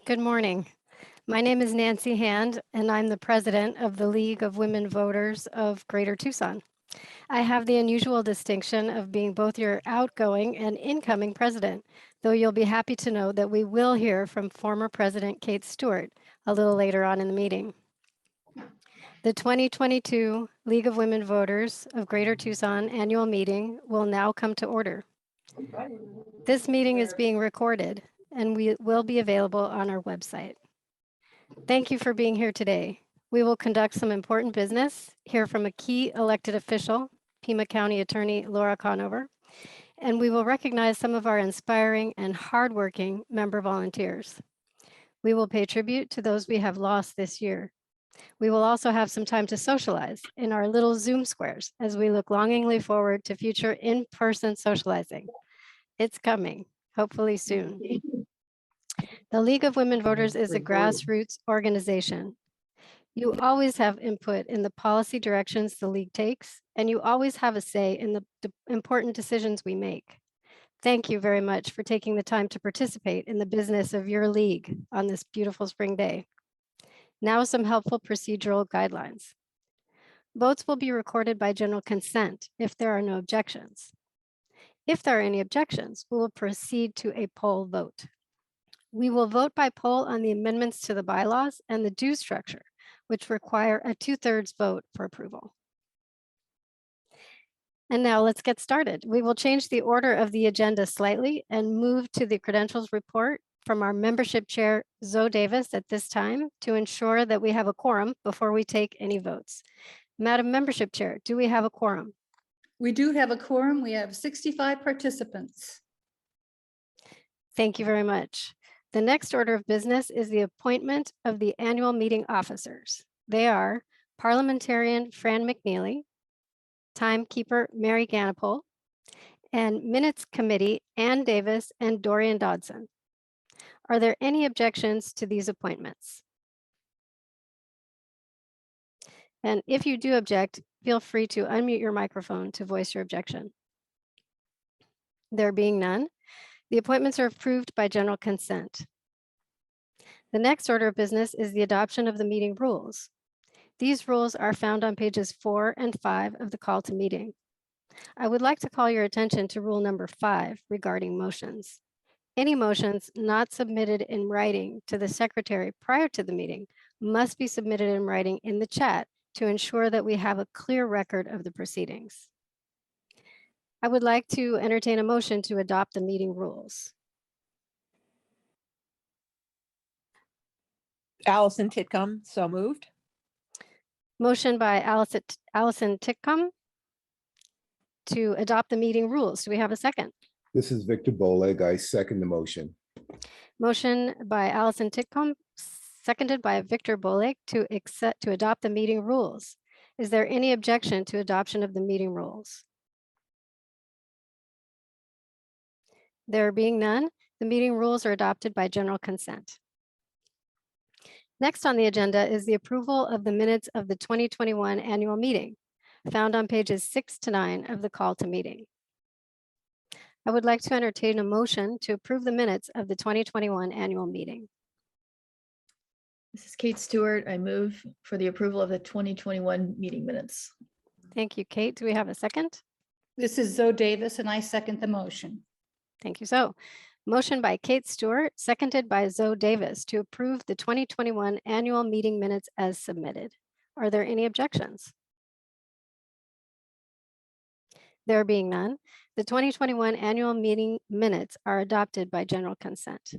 Good morning. My name is Nancy Hand, and I'm the president of the League of Women Voters of Greater Tucson. I have the unusual distinction of being both your outgoing and incoming president, though you'll be happy to know that we will hear from former President Kate Stewart a little later on in the meeting. The 2022 League of Women Voters of Greater Tucson annual meeting will now come to order. This meeting is being recorded and will be available on our website. Thank you for being here today. We will conduct some important business, hear from a key elected official, Pima County Attorney Laura Conover, and we will recognize some of our inspiring and hardworking member volunteers. We will pay tribute to those we have lost this year. We will also have some time to socialize in our little Zoom squares as we look longingly forward to future in-person socializing. It's coming, hopefully soon. The League of Women Voters is a grassroots organization. You always have input in the policy directions the league takes, and you always have a say in the important decisions we make. Thank you very much for taking the time to participate in the business of your league on this beautiful spring day. Now some helpful procedural guidelines. Votes will be recorded by general consent if there are no objections. If there are any objections, we will proceed to a poll vote. We will vote by poll on the amendments to the bylaws and the due structure, which require a 2/3 vote for approval. And now let's get started. We will change the order of the agenda slightly and move to the credentials report from our membership chair, Zoe Davis, at this time to ensure that we have a quorum before we take any votes. Madam Membership Chair, do we have a quorum? We do have a quorum. We have 65 participants. Thank you very much. The next order of business is the appointment of the annual meeting officers. They are parliamentarian Fran McNeely, timekeeper Mary Ganapole, and minutes committee Ann Davis and Dorian Dodson. Are there any objections to these appointments? And if you do object, feel free to unmute your microphone to voice your objection. There being none, the appointments are approved by general consent. The next order of business is the adoption of the meeting rules. These rules are found on pages 4 and 5 of the call to meeting. I would like to call your attention to rule number 5 regarding motions. Any motions not submitted in writing to the secretary prior to the meeting must be submitted in writing in the chat to ensure that we have a clear record of the proceedings. I would like to entertain a motion to adopt the meeting rules. Allison Titcomb, so moved. Motion by Allison Titcomb to adopt the meeting rules. Do we have a second? This is Victor Boleg. I second the motion. Motion by Allison Titcomb, seconded by Victor Boleg to adopt the meeting rules. Is there any objection to adoption of the meeting rules? There being none, the meeting rules are adopted by general consent. Next on the agenda is the approval of the minutes of the 2021 annual meeting, found on pages 6 to 9 of the call to meeting. I would like to entertain a motion to approve the minutes of the 2021 annual meeting. This is Kate Stewart. I move for the approval of the 2021 meeting minutes. Thank you, Kate. Do we have a second? This is Zoe Davis, and I second the motion. Thank you. So, motion by Kate Stewart, seconded by Zoe Davis to approve the 2021 annual meeting minutes as submitted. Are there any objections? There being none, the 2021 annual meeting minutes are adopted by general consent.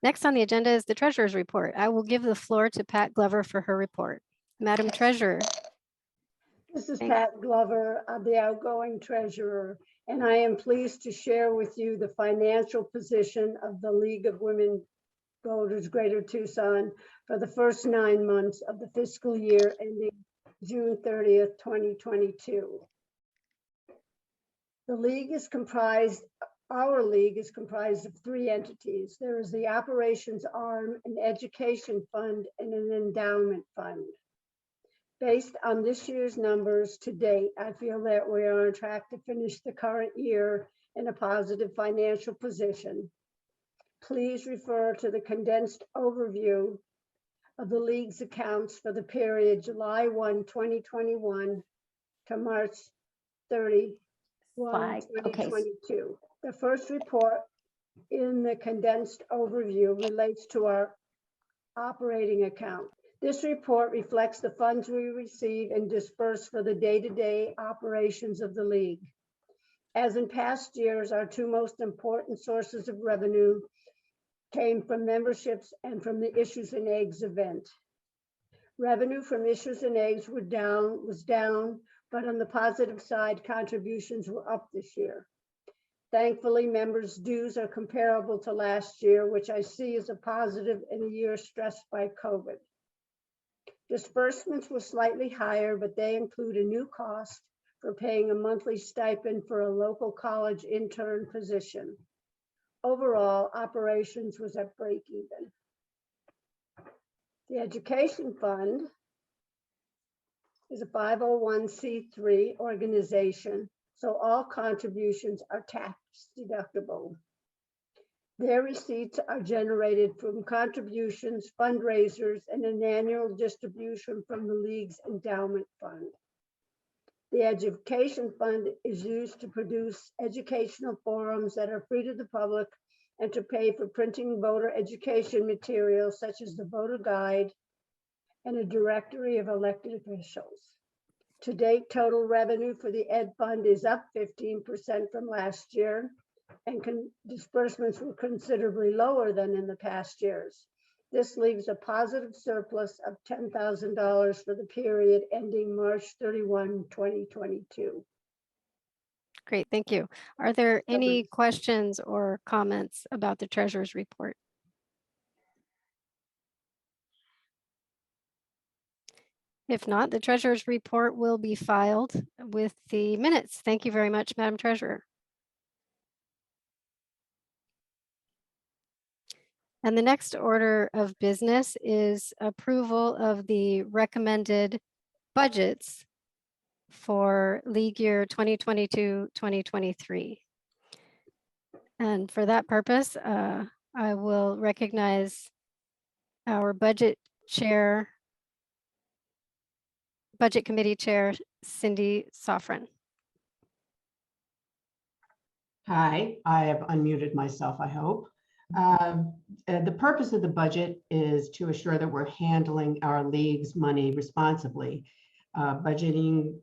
Next on the agenda is the treasurer's report. I will give the floor to Pat Glover for her report. Madam Treasurer. This is Pat Glover, the outgoing treasurer, and I am pleased to share with you the financial position of the League of Women Voters Greater Tucson for the first 9 months of the fiscal year ending June 30th, 2022. Our league is comprised of 3 entities. There is the operations arm, an education fund, and an endowment fund. Based on this year's numbers to date, I feel that we are on track to finish the current year in a positive financial position. please refer to the condensed overview of the league's accounts for the period July 1, 2021 to March 31, Flag, okay. 2022. The first report in the condensed overview relates to our operating account. This report reflects the funds we receive and disperse for the day-to-day operations of the league. As in past years, our two most important sources of revenue came from memberships and from the Issues and Eggs event. Revenue from Issues and Eggs was down, but on the positive side, contributions were up this year. Thankfully, members' dues are comparable to last year, which I see as a positive in a year stressed by COVID. Disbursements were slightly higher, but they include a new cost for paying a monthly stipend for a local college intern position. Overall, operations was at break even. The Education Fund is a 501c3 organization, so all contributions are tax deductible. Their receipts are generated from contributions, fundraisers, and an annual distribution from the league's endowment fund. The Education Fund is used to produce educational forums that are free to the public and to pay for printing voter education materials such as the voter guide and a directory of elected officials. To date, total revenue for the Ed Fund is up 15% from last year, and disbursements were considerably lower than in the past years. This leaves a positive surplus of $10,000 for the period ending March 31, 2022. Great, thank you. Are there any questions or comments about the treasurer's report? If not, the treasurer's report will be filed with the minutes. Thank you very much, Madam Treasurer. And the next order of business is approval of the recommended budgets for league year 2022-2023. And for that purpose, I will recognize our budget committee chair, Cindy Sofran. Hi, I have unmuted myself, I hope. The purpose of the budget is to assure that we're handling our league's money responsibly. Budgeting,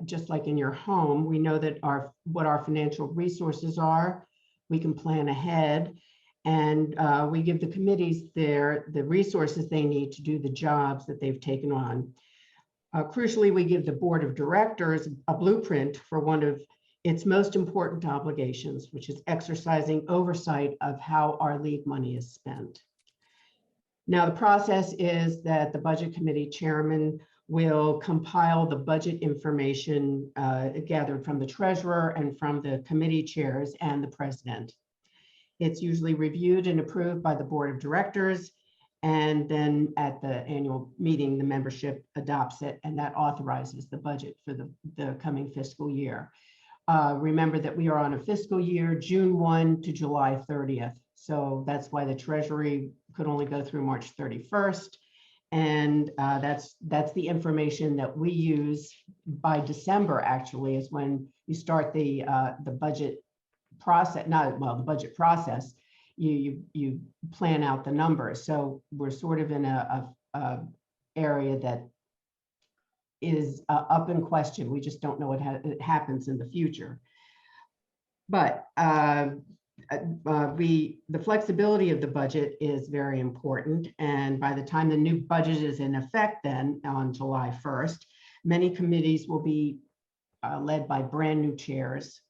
just like in your home, we know that what our financial resources are. We can plan ahead, and we give the committees the resources they need to do the jobs that they've taken on. Crucially, we give the board of directors a blueprint for one of its most important obligations, which is exercising oversight of how our league money is spent. Now, the process is that the budget committee chairman will compile the budget information gathered from the treasurer and from the committee chairs and the president. It's usually reviewed and approved by the board of directors, and then at the annual meeting, the membership adopts it, and that authorizes the budget for the coming fiscal year. Remember that we are on a fiscal year, June 1 to July 30th. So that's why the Treasury could only go through March 31st. And that's the information that we use by December, actually, is when you start the budget process, the budget process, you plan out the numbers. So we're sort of in a area that is up in question. We just don't know what happens in the future. But the flexibility of the budget is very important. And by the time the new budget is in effect then on July 1st, many committees will be led by brand new chairs.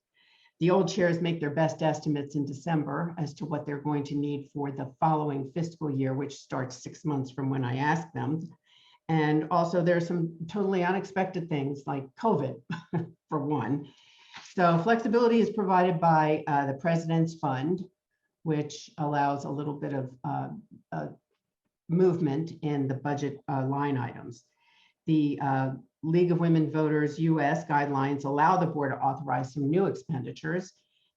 The old chairs make their best estimates in December as to what they're going to need for the following fiscal year, which starts 6 months from when I ask them. And also there's some totally unexpected things like COVID, for one. So flexibility is provided by the President's Fund, which allows a little bit of movement in the budget line items. The League of Women Voters US guidelines allow the board to authorize some new expenditures.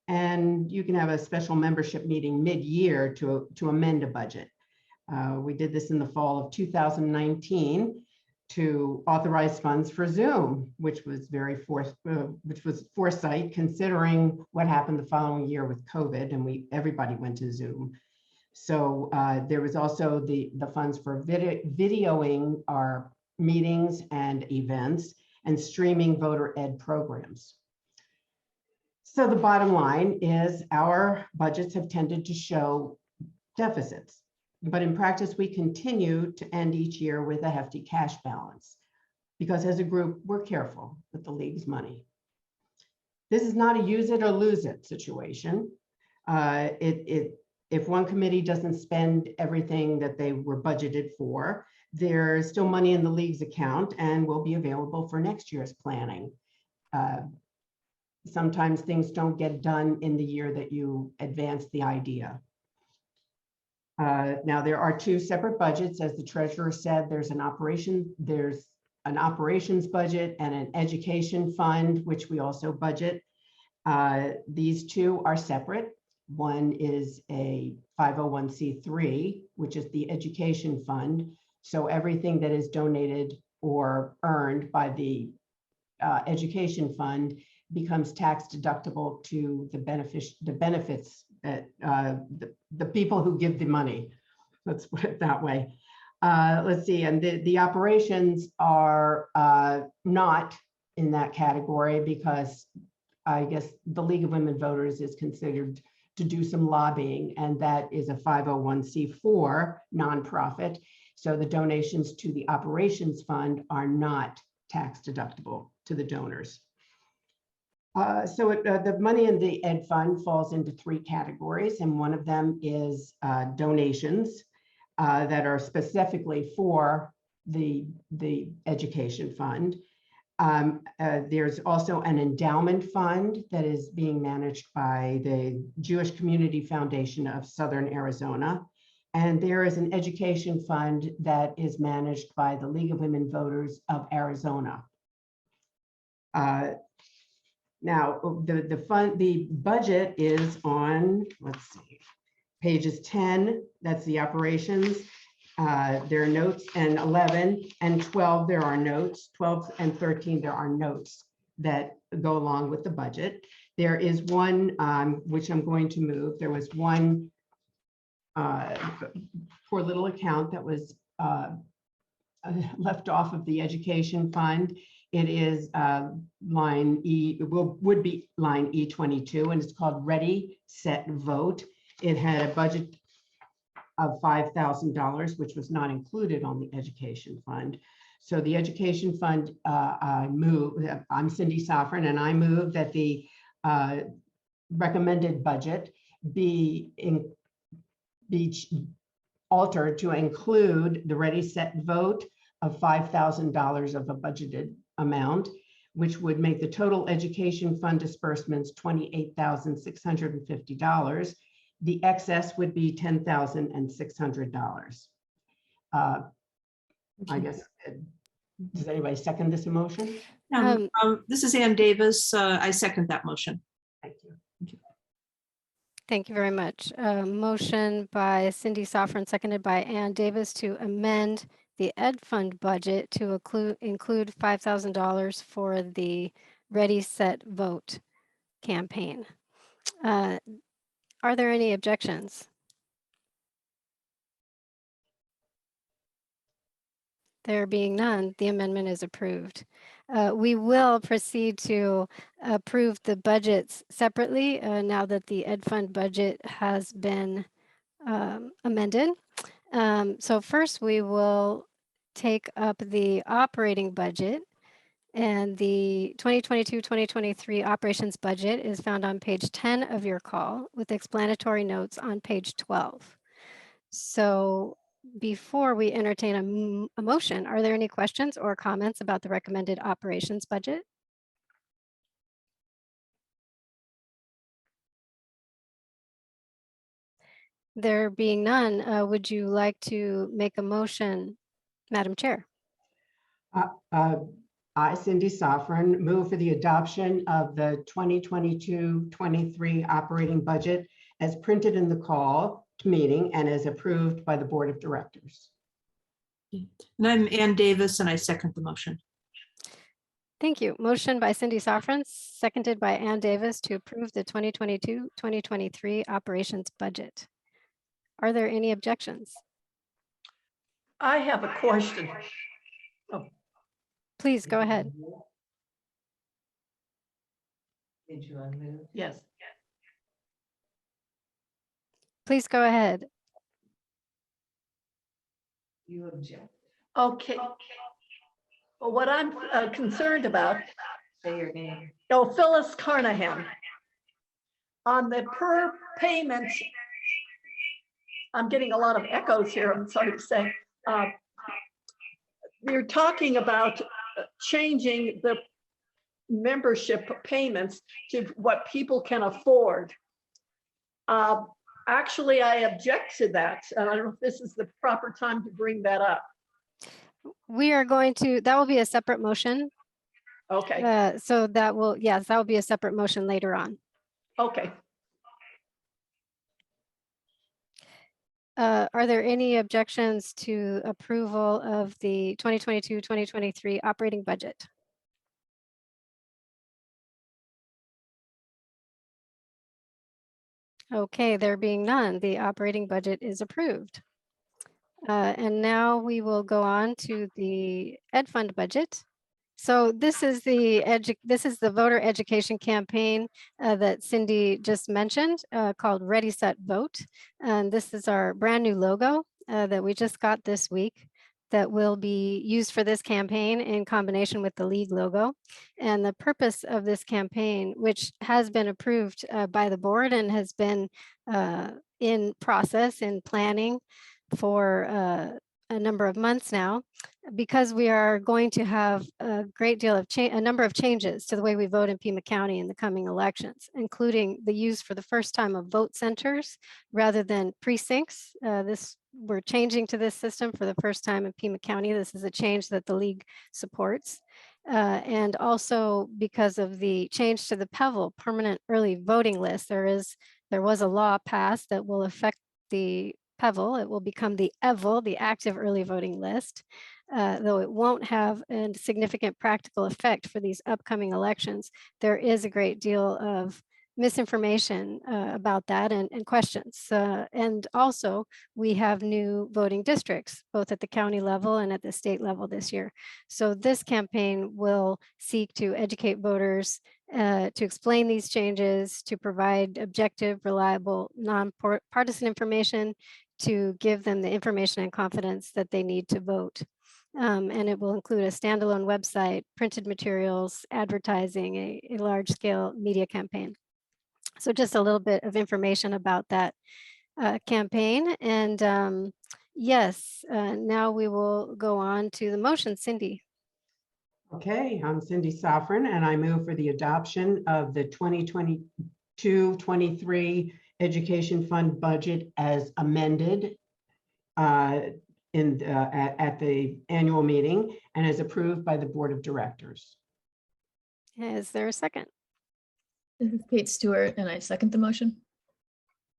And you can have a special membership meeting mid-year to amend a budget. We did this in the fall of 2019 to authorize funds for Zoom, which was foresight considering what happened the following year with COVID, and everybody went to Zoom. So there was also the funds for videoing our meetings and events and streaming voter ed programs. So the bottom line is our budgets have tended to show deficits, but in practice, we continue to end each year with a hefty cash balance because as a group, we're careful with the league's money. This is not a use it or lose it situation. If one committee doesn't spend everything that they were budgeted for, there's still money in the league's account and will be available for next year's planning. Sometimes things don't get done in the year that you advance the idea. Now there are two separate budgets. As the treasurer said, there's an operations budget and an education fund, which we also budget. These two are separate. One is a 501c3, which is the education fund. So everything that is donated or earned by the education fund becomes tax deductible to the benefits that the people who give the money. Let's put it that way. Let's see, and the operations are not in that category because I guess the League of Women Voters is considered to do some lobbying, and that is a 501c4 nonprofit. So the donations to the operations fund are not tax deductible to the donors. The money in the ed fund falls into three categories, and one of them is donations that are specifically for the education fund. There's also an endowment fund that is being managed by the Jewish Community Foundation of Southern Arizona. And there is an education fund that is managed by the League of Women Voters of Arizona. Now, the budget is on, let's see, pages 10, that's the operations. There are notes, and 11 and 12, there are notes. 12 and 13, there are notes that go along with the budget. There is one, which I'm going to move. There was one poor little account that was left off of the education fund. It is line E, would be line E22, and it's called Ready, Set, Vote. It had a budget of $5,000, which was not included on the education fund. So the education fund, I'm Cindy Safran, and I move that the recommended budget be altered to include the Ready, Set, Vote of $5,000 of a budgeted amount, which would make the total education fund disbursements $28,650. The excess would be $10,600. I guess, does anybody second this motion? This is Ann Davis. I second that motion. Thank you. Thank you very much. Motion by Cindy Safran, seconded by Ann Davis to amend the ed fund budget to include $5,000 for the Ready, Set, Vote campaign. Are there any objections? There being none, the amendment is approved. We will proceed to approve the budgets separately now that the ed fund budget has been amended. So first we will take up the operating budget, and the 2022-2023 operations budget is found on page 10 of your call with explanatory notes on page 12. So before we entertain a motion, are there any questions or comments about the recommended operations budget? There being none, would you like to make a motion, Madam Chair? I, Cindy Sofran, move for the adoption of the 2022-23 operating budget as printed in the call to meeting and as approved by the Board of Directors. And I'm Ann Davis, and I second the motion. Thank you. Motion by Cindy Sofran, seconded by Ann Davis to approve the 2022-2023 operations budget. Are there any objections? I have a question. Please go ahead. Yes. Please go ahead. Okay. Well, what I'm concerned about. Say your name. Oh, Phyllis Carnahan. On the per payment. I'm getting a lot of echoes here, I'm sorry to say. You're talking about changing the membership payments to what people can afford. Actually, I object to that. I don't know if this is the proper time to bring that up. We are going to, that will be a separate motion. Okay, So that will, yes, that will be a separate motion later on. okay. Are there any objections to approval of the 2022-2023 operating budget? Okay, there being none, the operating budget is approved. And now we will go on to the Ed Fund budget. So this is the voter education campaign that Cindy just mentioned called Ready, Set, Vote. And this is our brand new logo that we just got this week that will be used for this campaign in combination with the League logo. And the purpose of this campaign, which has been approved by the board and has been in process in planning for a number of months now, because we are going to have a great deal of a number of changes to the way we vote in Pima County in the coming elections, including the use for the first time of vote centers rather than precincts. We're changing to this system for the first time in Pima County. This is a change that the League supports. And also because of the change to the PEVL permanent early voting list, there was a law passed that will affect the PEVL. It will become the EVL, the active early voting list, though it won't have a significant practical effect for these upcoming elections. There is a great deal of misinformation about that and questions. And also we have new voting districts, both at the county level and at the state level this year. So this campaign will seek to educate voters, to explain these changes, to provide objective, reliable, non-partisan information, to give them the information and confidence that they need to vote. And it will include a standalone website, printed materials, advertising, a large-scale media campaign. So just a little bit of information about that campaign. And yes, now we will go on to the motion. Cindy. Okay, I'm Cindy Sofran, and I move for the adoption of the 2022-23 Education Fund budget as amended at the annual meeting and as approved by the Board of Directors. Is there a second? This is Kate Stewart, and I second the motion.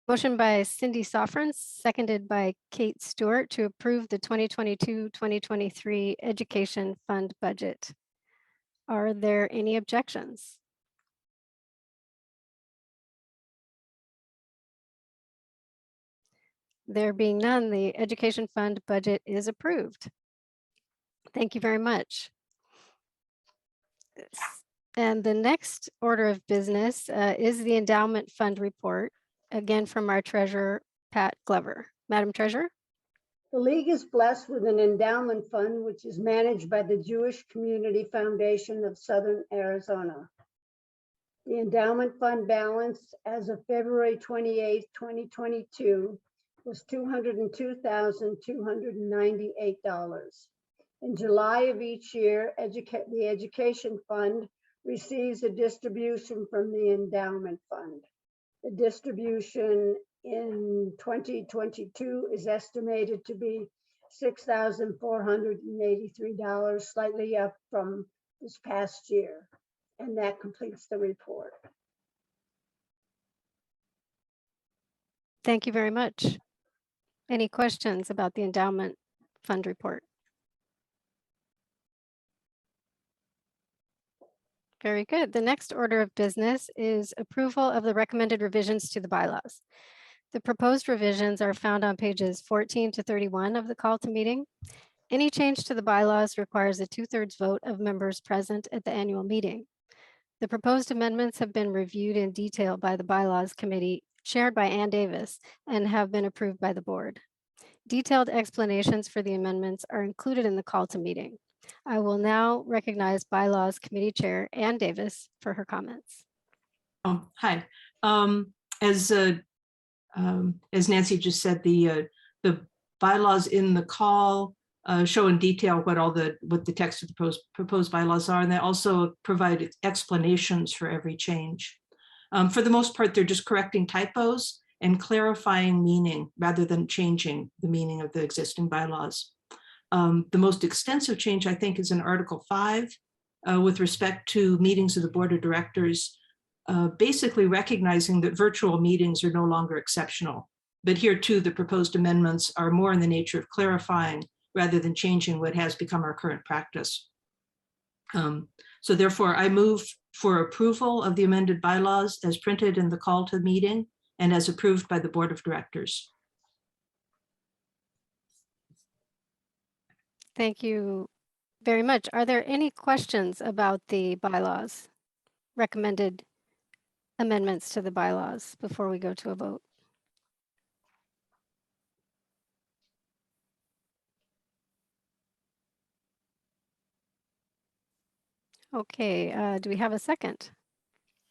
Motion by Cindy Sofran, seconded by Kate Stewart to approve the 2022-2023 Education Fund budget. Are there any objections? There being none, the Education Fund budget is approved. Thank you very much. And the next order of business is the Endowment Fund report, again from our treasurer, Pat Glover. Madam Treasurer. The League is blessed with an endowment fund which is managed by the Jewish Community Foundation of Southern Arizona. The endowment fund balance as of February 28, 2022 was $202,298. In July of each year, the Education Fund receives a distribution from the endowment fund. The distribution in 2022 is estimated to be $6,483, slightly up from this past year. And that completes the report. Thank you very much. Any questions about the endowment fund report? Very good. The next order of business is approval of the recommended revisions to the bylaws. The proposed revisions are found on pages 14 to 31 of the call to meeting. Any change to the bylaws requires a 2/3 vote of members present at the annual meeting. The proposed amendments have been reviewed in detail by the bylaws committee chaired by Ann Davis and have been approved by the board. Detailed explanations for the amendments are included in the call to meeting. I will now recognize bylaws committee chair Ann Davis for her comments. Hi. As Nancy just said, the bylaws in the call show in detail what the text of the proposed bylaws are, and they also provide explanations for every change. For the most part, they're just correcting typos and clarifying meaning rather than changing the meaning of the existing bylaws. The most extensive change, I think, is in Article 5 with respect to meetings of the Board of Directors, basically recognizing that virtual meetings are no longer exceptional. But here too, the proposed amendments are more in the nature of clarifying rather than changing what has become our current practice. So therefore, I move for approval of the amended bylaws as printed in the call to the meeting and as approved by the Board of Directors. Thank you very much. Are there any questions about the bylaws, recommended amendments to the bylaws before we go to a vote? Okay, do we have a second?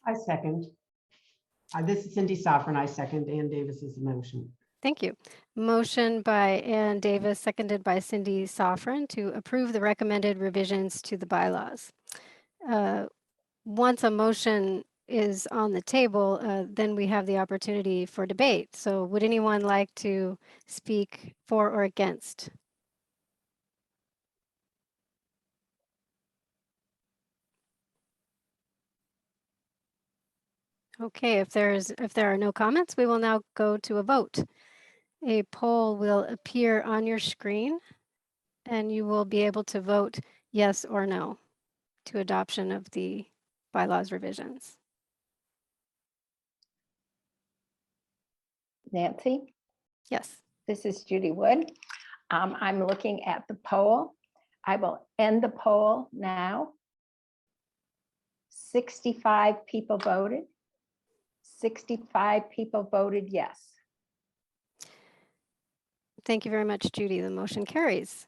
I second. This is Cindy Sovereign. I second Ann Davis's motion. Thank you. Motion by Ann Davis, seconded by Cindy Soffren to approve the recommended revisions to the bylaws. Once a motion is on the table, then we have the opportunity for debate. So would anyone like to speak for or against? Okay, if there are no comments, we will now go to a vote. A poll will appear on your screen and you will be able to vote yes or no to adoption of the bylaws revisions. Nancy, Yes. this is Judy Wood. I'm looking at the poll. I will end the poll now. 65 people voted. 65 people voted yes. Thank you very much, Judy. The motion carries.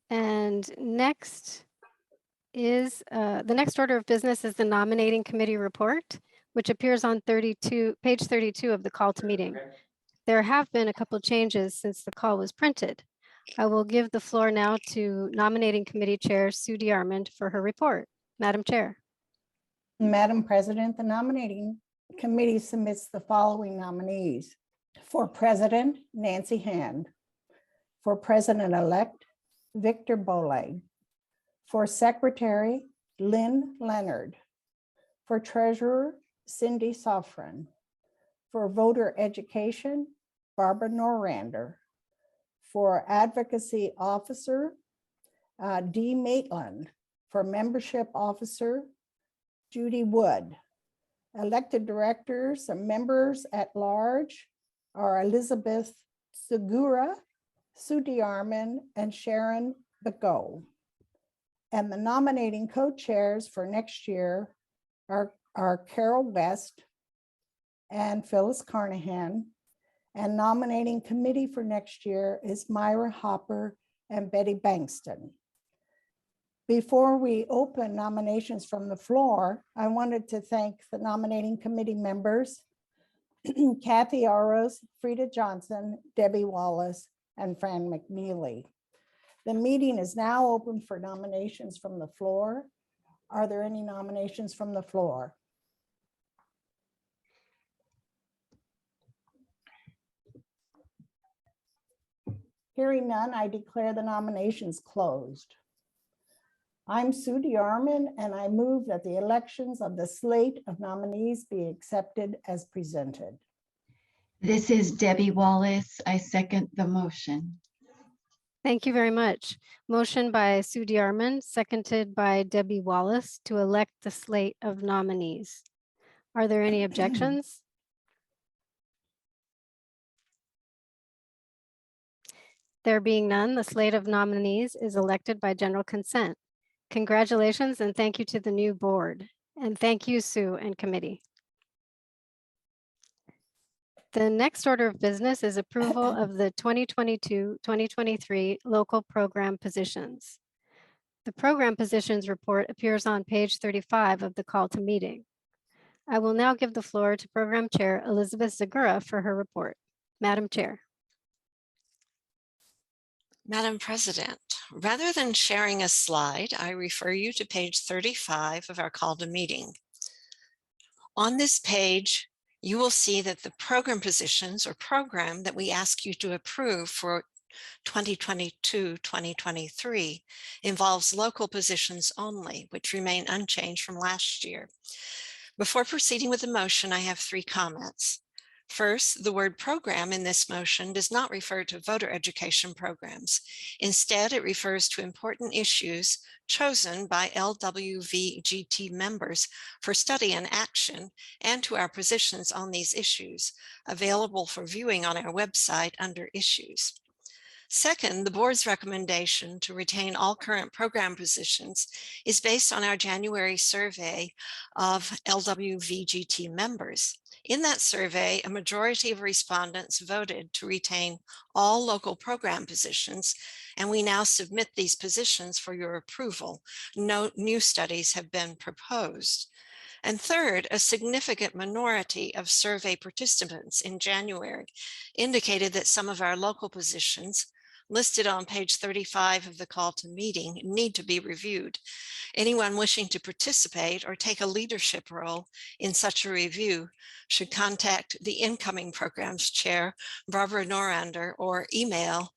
And next is the next order of business is the nominating committee report, which appears on page 32 of the call to meeting. There have been a couple changes since the call was printed. I will give the floor now to nominating committee chair Sue DeArmond for her report. Madam Chair. Madam President, the nominating committee submits the following nominees. For President, Nancy Hand. For President-elect, Victor Boley. For Secretary, Lynn Leonard. For Treasurer, Cindy Soffren. For Voter Education, Barbara Norander. For Advocacy Officer, Dee Maitland. For Membership Officer, Judy Wood. Elected directors and members at large are Elizabeth Segura, Sue DeArmond, and Sharon Begot. And the nominating co-chairs for next year are Carol West and Phyllis Carnahan. And nominating committee for next year is Myra Hopper and Betty Bankston. Before we open nominations from the floor, I wanted to thank the nominating committee members, Kathy Aros, Frida Johnson, Debbie Wallace, and Fran McNeely. The meeting is now open for nominations from the floor. Are there any nominations from the floor? Hearing none, I declare the nominations closed. I'm Sue DeArmond, and I move that the elections of the slate of nominees be accepted as presented. This is Debbie Wallace. I second the motion. Thank you very much. Motion by Sue DeArmond, seconded by Debbie Wallace to elect the slate of nominees. Are there any objections? There being none, the slate of nominees is elected by general consent. Congratulations and thank you to the new board. And thank you, Sue and committee. The next order of business is approval of the 2022-2023 local program positions. The program positions report appears on page 35 of the call to meeting. I will now give the floor to Program Chair Elizabeth Zagura for her report. Madam Chair. Madam President, rather than sharing a slide, I refer you to page 35 of our call to meeting. On this page, you will see that the program positions or program that we ask you to approve for 2022-2023 involves local positions only, which remain unchanged from last year. Before proceeding with the motion, I have 3 comments. First, the word program in this motion does not refer to voter education programs. Instead, it refers to important issues chosen by LWVGT members for study and action, and to our positions on these issues, available for viewing on our website under Issues. Second, the board's recommendation to retain all current program positions is based on our January survey of LWVGT members. In that survey, a majority of respondents voted to retain all local program positions, and we now submit these positions for your approval. No new studies have been proposed. And third, a significant minority of survey participants in January indicated that some of our local positions listed on page 35 of the call to meeting need to be reviewed. Anyone wishing to participate or take a leadership role in such a review should contact the incoming programs chair, Barbara Norander, or email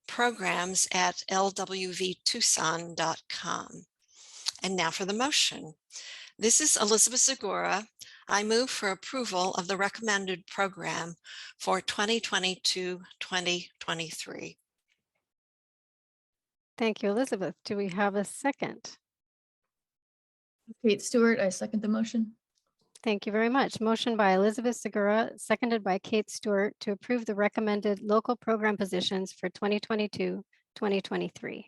programs@lwvtucson.com. And now for the motion. This is Elizabeth Zagura. I move for approval of the recommended program for 2022-2023. Thank you, Elizabeth. Do we have a second? Kate Stewart, I second the motion. Thank you very much. Motion by Elizabeth Segura, seconded by Kate Stewart to approve the recommended local program positions for 2022-2023.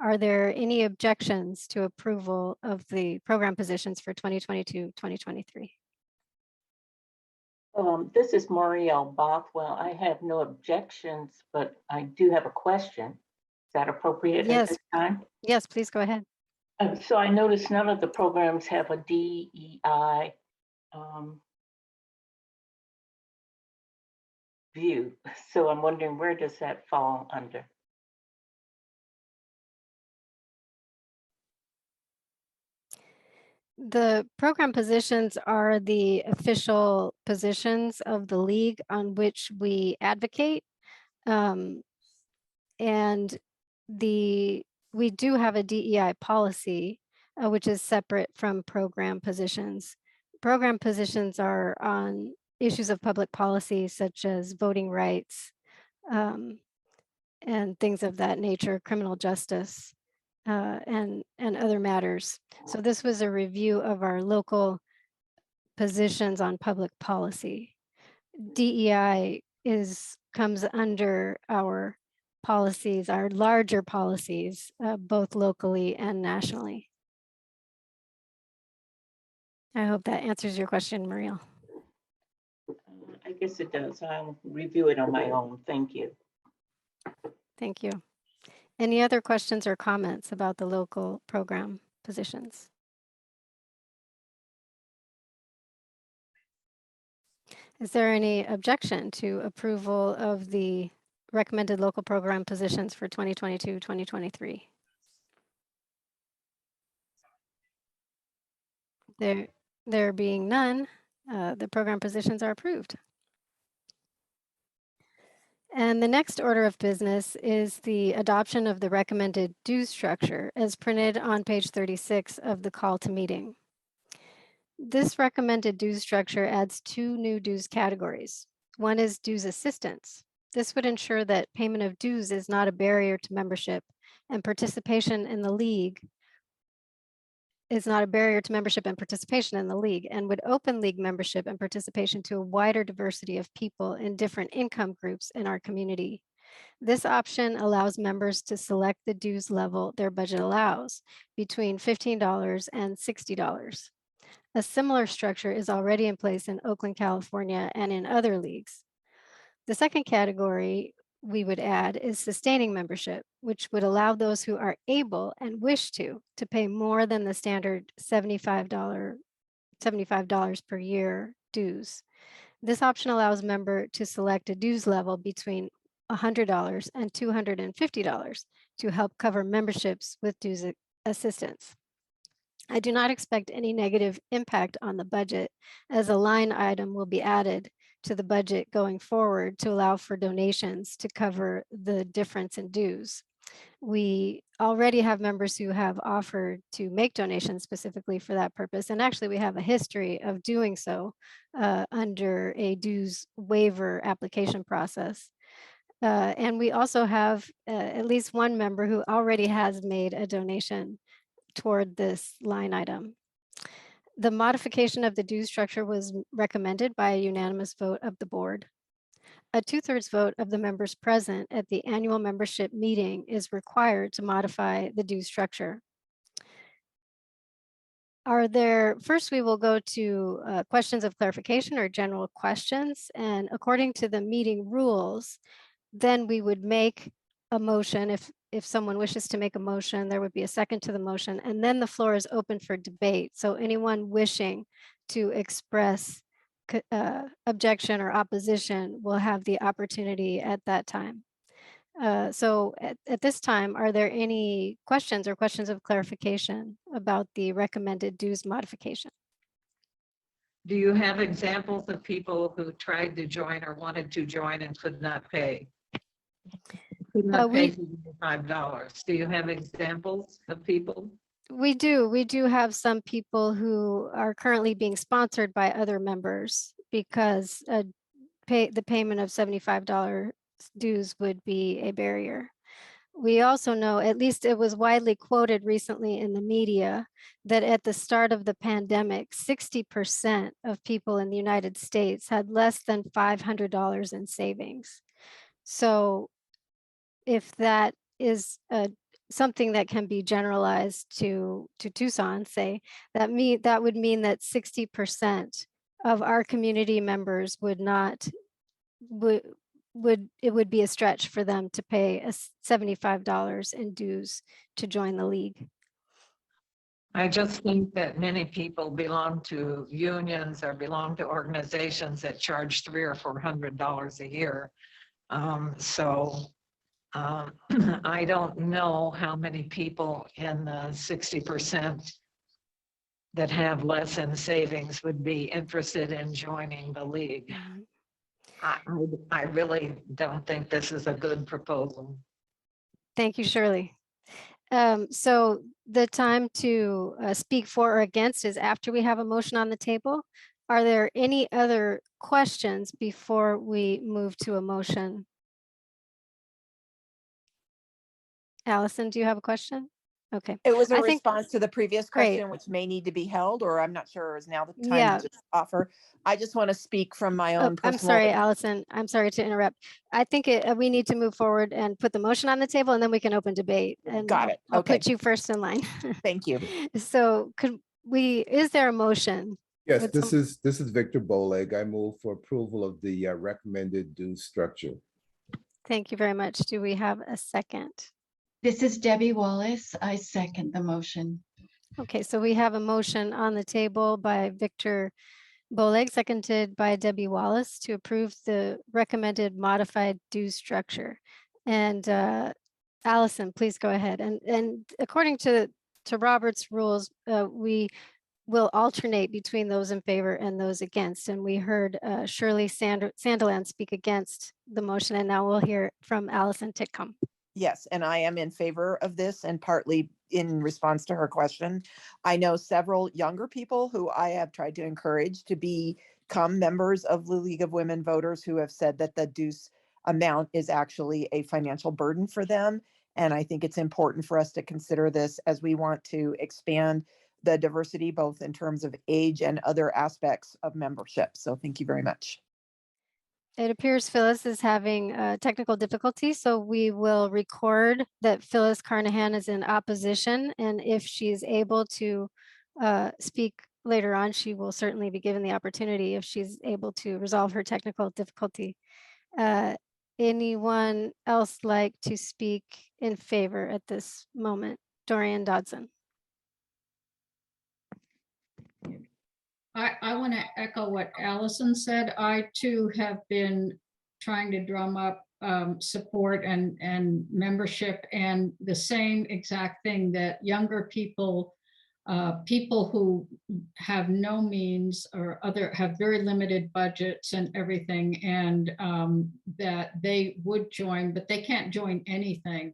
Are there any objections to approval of the program positions for 2022-2023? This is Muriel Bothwell. I have no objections, but I do have a question. Is that appropriate at this time? Yes, please go ahead. So I noticed none of the programs have a DEI view. So I'm wondering, where does that fall under? The program positions are the official positions of the league on which we advocate. And we do have a DEI policy, which is separate from program positions. Program positions are on issues of public policy, such as voting rights and things of that nature, criminal justice, and other matters. So this was a review of our local positions on public policy. DEI comes under our policies, our larger policies, both locally and nationally. I hope that answers your question, Muriel. I guess it does. I'll review it on my own. Thank you. Thank you. Any other questions or comments about the local program positions? Is there any objection to approval of the recommended local program positions for 2022-2023? There being none, the program positions are approved. And the next order of business is the adoption of the recommended dues structure as printed on page 36 of the call to meeting. This recommended dues structure adds 2 new dues categories. One is dues assistance. This would ensure that payment of dues is not a barrier to membership, and participation in the league is not a barrier to membership and participation in the league, and would open league membership and participation to a wider diversity of people in different income groups in our community. This option allows members to select the dues level their budget allows, between $15 and $60. A similar structure is already in place in Oakland, California, and in other leagues. The second category we would add is sustaining membership, which would allow those who are able and wish to pay more than the standard $75 per year dues. This option allows member to select a dues level between $100 and $250 to help cover memberships with dues assistance. I do not expect any negative impact on the budget, as a line item will be added to the budget going forward to allow for donations to cover the difference in dues. We already have members who have offered to make donations specifically for that purpose. And actually we have a history of doing so under a dues waiver application process. And we also have at least one member who already has made a donation toward this line item. The modification of the dues structure was recommended by a unanimous vote of the board. A 2/3 vote of the members present at the annual membership meeting is required to modify the dues structure. First we will go to questions of clarification or general questions. And according to the meeting rules, then we would make a motion. If someone wishes to make a motion, there would be a second to the motion, and then the floor is open for debate. So anyone wishing to express objection or opposition will have the opportunity at that time. So at this time, are there any questions or questions of clarification about the recommended dues modification? Do you have examples of people who tried to join or wanted to join and could not pay? Could not pay $5. Do you have examples of people? We do have some people who are currently being sponsored by other members because the payment of $75 dues would be a barrier. We also know, at least it was widely quoted recently in the media, that at the start of the pandemic, 60% of people in the United States had less than $500 in savings. So if that is something that can be generalized to Tucson, say, that would mean that 60% of our community members would be a stretch for them to pay $75 in dues to join the league. I just think that many people belong to unions or belong to organizations that charge $300 or $400 a year. I don't know how many people in the 60% that have less in savings would be interested in joining the league. I really don't think this is a good proposal. Thank you, Shirley. So the time to speak for or against is after we have a motion on the table. Are there any other questions before we move to a motion? Allison, do you have a question? Okay. It was a I think- response to the previous Great. question, which may need to be held, or I'm not sure is now the Yeah. time to just offer. I just want to speak from my own personal. I'm sorry, Allison. I'm sorry to interrupt. I think we need to move forward and put the motion on the table, and then we can open debate. And Got it. I'll Okay. put you first in line. Thank you. So is there a motion? Yes, Would this is Victor Boleg. I move for approval of the recommended dues structure. Thank you very much. Do we have a second? This is Debbie Wallace. I second the motion. Okay, so we have a motion on the table by Victor Boleg, seconded by Debbie Wallace, to approve the recommended modified dues structure. And Allison, please go ahead. And according to Robert's rules, we will alternate between those in favor and those against. And we heard Shirley Sandeland speak against the motion, and now we'll hear from Allison Titcomb. Yes, and I am in favor of this, and partly in response to her question. I know several younger people who I have tried to encourage to become members of the League of Women Voters who have said that the dues amount is actually a financial burden for them. And I think it's important for us to consider this as we want to expand the diversity, both in terms of age and other aspects of membership. So thank you very much. It appears Phyllis is having technical difficulties, so we will record that Phyllis Carnahan is in opposition. And if she's able to speak later on, she will certainly be given the opportunity if she's able to resolve her technical difficulty. Anyone else like to speak in favor at this moment? Dorian Dodson. I want to echo what Allison said. I too have been trying to drum up support and membership, and the same exact thing, that younger people, people who have no means or have very limited budgets and everything, and that they would join, but they can't join anything,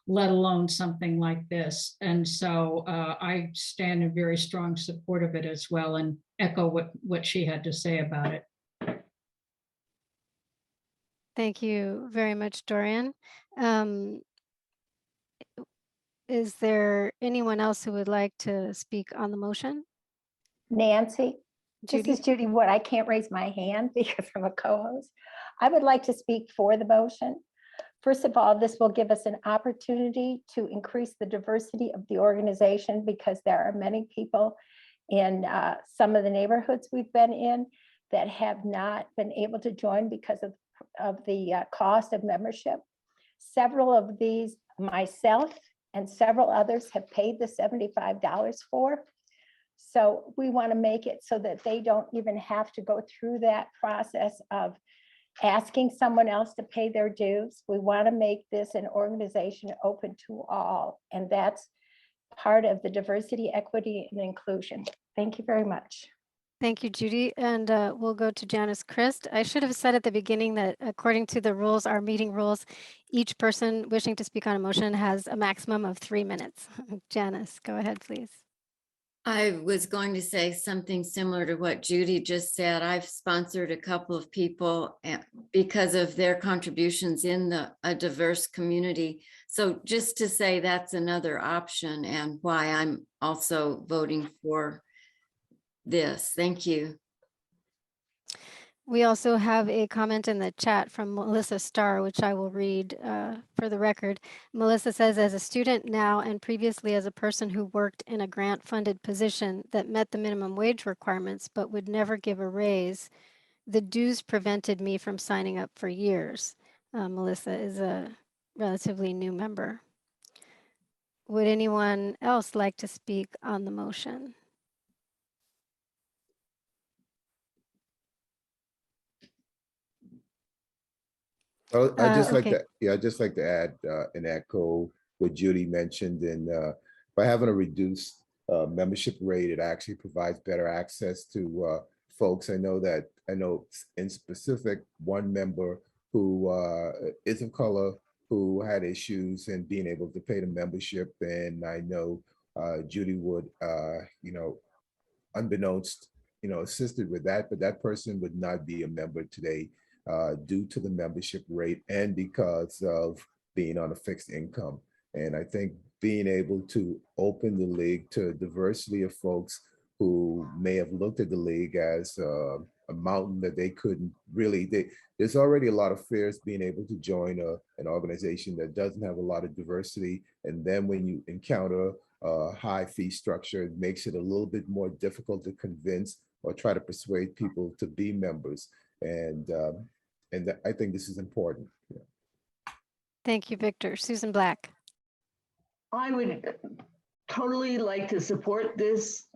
let alone something like this. And so I stand in very strong support of it as well, and echo what she had to say about it. Thank you very much, Dorian. Is there anyone else who would like to speak on the motion? Nancy, Judy? this is Judy Wood. I can't raise my hand because I'm a co-host. I would like to speak for the motion. First of all, this will give us an opportunity to increase the diversity of the organization, because there are many people in some of the neighborhoods we've been in that have not been able to join because of the cost of membership. Several of these, myself and several others, have paid the $75 for. So we want to make it so that they don't even have to go through that process of asking someone else to pay their dues. We want to make this an organization open to all, and that's part of the diversity, equity, and inclusion. Thank you very much. Thank you, Judy. And we'll go to Janice Christ. I should have said at the beginning that according to the rules, our meeting rules, each person wishing to speak on a motion has a maximum of 3 minutes. Janice, go ahead, please. I was going to say something similar to what Judy just said. I've sponsored a couple of people because of their contributions in a diverse community. So just to say that's another option, and why I'm also voting for this. Thank you. We also have a comment in the chat from Melissa Starr, which I will read for the record. Melissa says, as a student now and previously as a person who worked in a grant-funded position that met the minimum wage requirements but would never give a raise, the dues prevented me from signing up for years. Melissa is a relatively new member. Would anyone else like to speak on the motion? I'd just like okay. to, yeah, I'd just like to add and echo what Judy mentioned. And by having a reduced membership rate, it actually provides better access to folks. I know in specific, one member who is of color, who had issues in being able to pay the membership. And I know Judy would, unbeknownst, assisted with that, but that person would not be a member today due to the membership rate and because of being on a fixed income. And I think being able to open the league to a diversity of folks who may have looked at the league as a mountain that they couldn't really, there's already a lot of fears being able to join an organization that doesn't have a lot of diversity. And then when you encounter a high fee structure, it makes it a little bit more difficult to convince or try to persuade people to be members. And I think this is important. Yeah. Thank you, Victor. Susan Black. I would totally like to support this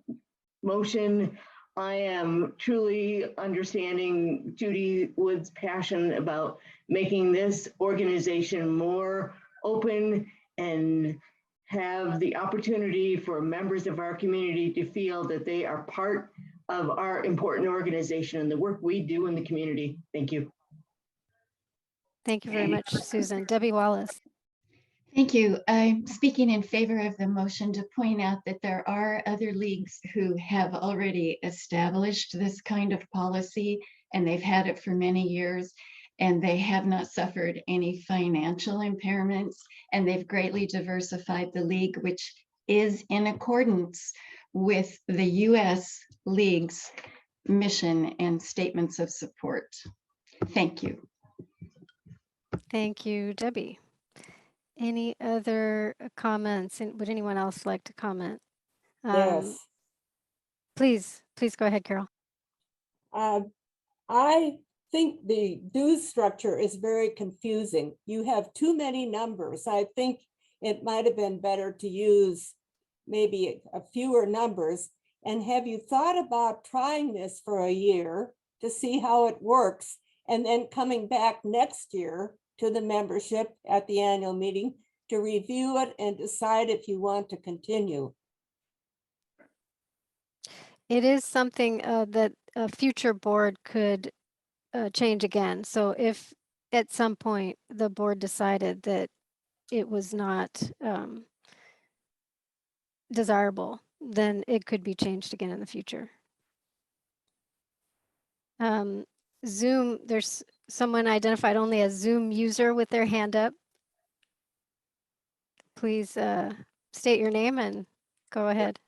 motion. I am truly understanding Judy Wood's passion about making this organization more open and have the opportunity for members of our community to feel that they are part of our important organization and the work we do in the community. Thank you. Thank you very much, Susan. Debbie Wallace. Thank you. I'm speaking in favor of the motion to point out that there are other leagues who have already established this kind of policy, and they've had it for many years, and they have not suffered any financial impairments, and they've greatly diversified the league, which is in accordance with the U.S. League's mission and statements of support. Thank you. Thank you, Debbie. Any other comments? And would anyone else like to comment? Yes. Please go ahead, Carol. I think the dues structure is very confusing. You have too many numbers. I think it might have been better to use maybe a fewer numbers. And have you thought about trying this for a year to see how it works, and then coming back next year to the membership at the annual meeting to review it and decide if you want to continue? It is something that a future board could change again. So if at some point the board decided that it was not desirable, then it could be changed again in the future. Zoom, there's someone identified only as Zoom user with their hand up. Please state your name and go ahead.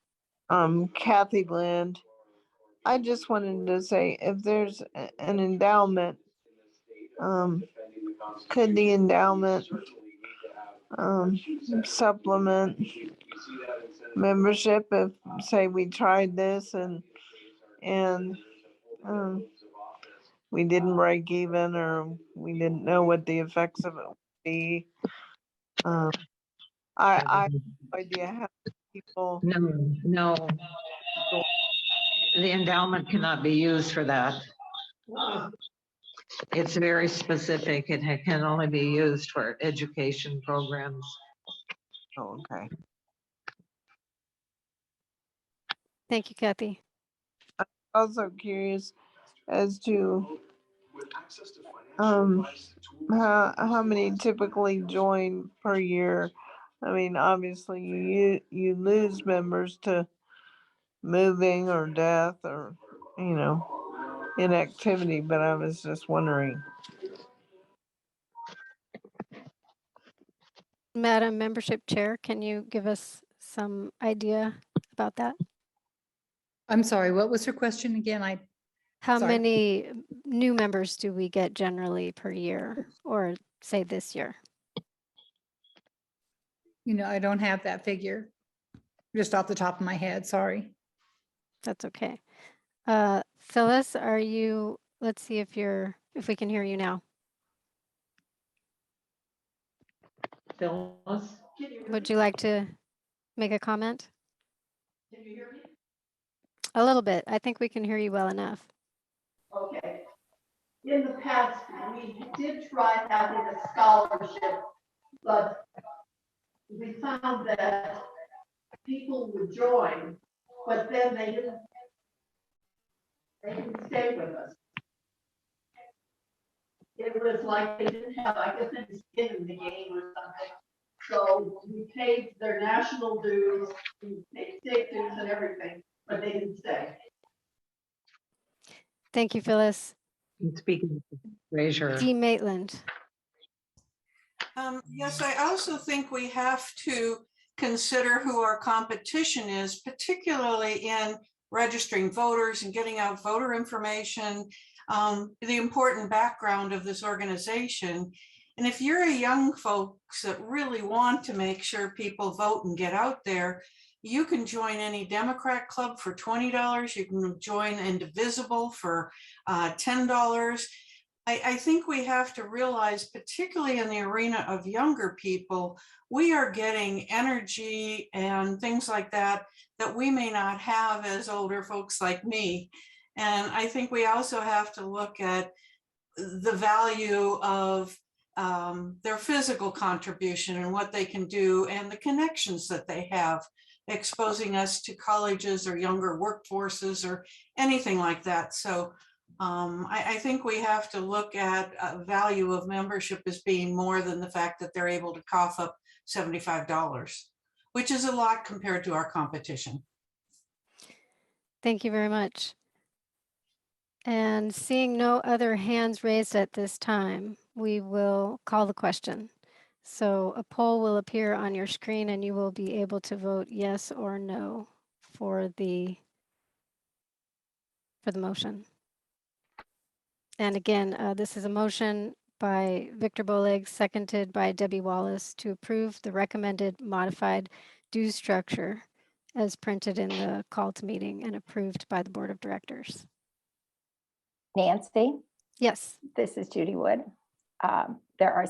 Kathy Lind. I just wanted to say, if there's an endowment, could the endowment supplement membership if, say, we tried this and we didn't break even, or we didn't know what the effects of it would be? I have no idea how people. No. The endowment cannot be used for that. It's very specific. It can only be used for education programs. Oh, okay. Thank you, Kathy. I'm also curious as to how many typically join per year. I mean, obviously you lose members to moving or death or, inactivity, but I was just wondering. Madam Membership Chair, can you give us some idea about that? I'm sorry, what was her question again? How Sorry. many new members do we get generally per year, or say this year? I don't have that figure just off the top of my head, sorry. That's okay. Phyllis, let's see if we can hear you now. Phyllis? Would you like to make a comment? Can you hear me? A little bit. I think we can hear you well enough. Okay. In the past, we did try having a scholarship, but we found that people would join, but then they didn't stay with us. It was like they didn't have, I guess, any skin in the game or something. So we paid their national dues, we paid state dues and everything, but they didn't stay. Thank you, Phyllis. Speaking of treasurer. Dee Maitland. Yes, I also think we have to consider who our competition is, particularly in registering voters and getting out voter information, the important background of this organization. And if you're a young folks that really want to make sure people vote and get out there, you can join any Democrat club for $20. You can join Indivisible for $10. I think we have to realize, particularly in the arena of younger people, we are getting energy and things like that we may not have as older folks like me. And I think we also have to look at the value of their physical contribution and what they can do and the connections that they have, exposing us to colleges or younger workforces or anything like that. So I think we have to look at value of membership as being more than the fact that they're able to cough up $75, which is a lot compared to our competition. Thank you very much. And seeing no other hands raised at this time, we will call the question. So a poll will appear on your screen and you will be able to vote yes or no for the motion. And again, this is a motion by Victor Boleg, seconded by Debbie Wallace, to approve the recommended modified dues structure as printed in the call to meeting and approved by the Board of Directors. Nancy? Yes. This is Judy Wood. There are